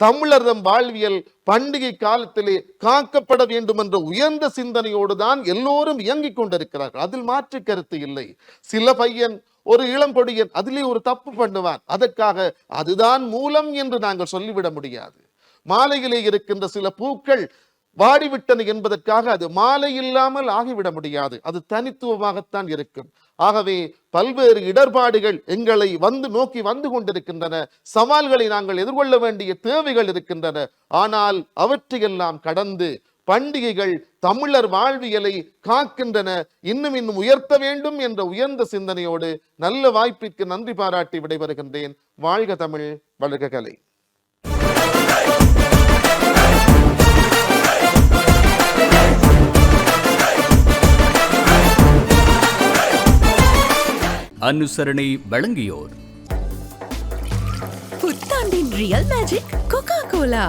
தமிழர்தம் வாழ்வியல் பண்டிகை காலத்திலே காக்கப்பட வேண்டும் என்ற உயர்ந்த சிந்தனையோடு தான் எல்லோரும் இயங்கிக் கொண்டிருக்கிறார்கள். அதில் மாற்று கருத்து இல்லை. சில பையன் ஒரு இளம் கொடியன் அதிலே ஒரு தப்பு பண்ணுவான், அதற்காக அதுதான் மூலம் என்று நாங்கள் சொல்லிவிட முடியாது. மாலையிலே இருக்கின்ற சில பூக்கள் வாடிவிட்டன என்பதற்காக அது மாலை இல்லாமல் ஆகிவிட முடியாது. அது தனித்துவமாகத்தான் இருக்கும். ஆகவே பல்வேறு இடர்பாடுகள் எங்களை நோக்கி வந்து கொண்டிருக்கின்றன. சவால்களை நாங்கள் எதிர்கொள்ள வேண்டிய தேவைகள் இருக்கின்றன. ஆனால் அவற்றையெல்லாம் கடந்து பண்டிகைகள் தமிழர் வாழ்வியலை காக்கின்றன. இன்னும் உயர்த்த வேண்டும் என்ற உயர்ந்த சிந்தனையோடு நல்ல வாய்ப்பிற்கு நன்றி பாராட்டி விடைபெறுகின்றேன். வாழ்க தமிழ், வளர்க கலை. அனுசரணை வழங்கியோர் புத்தாண்டின் ரியல் மேஜிக் கோகா கோலா.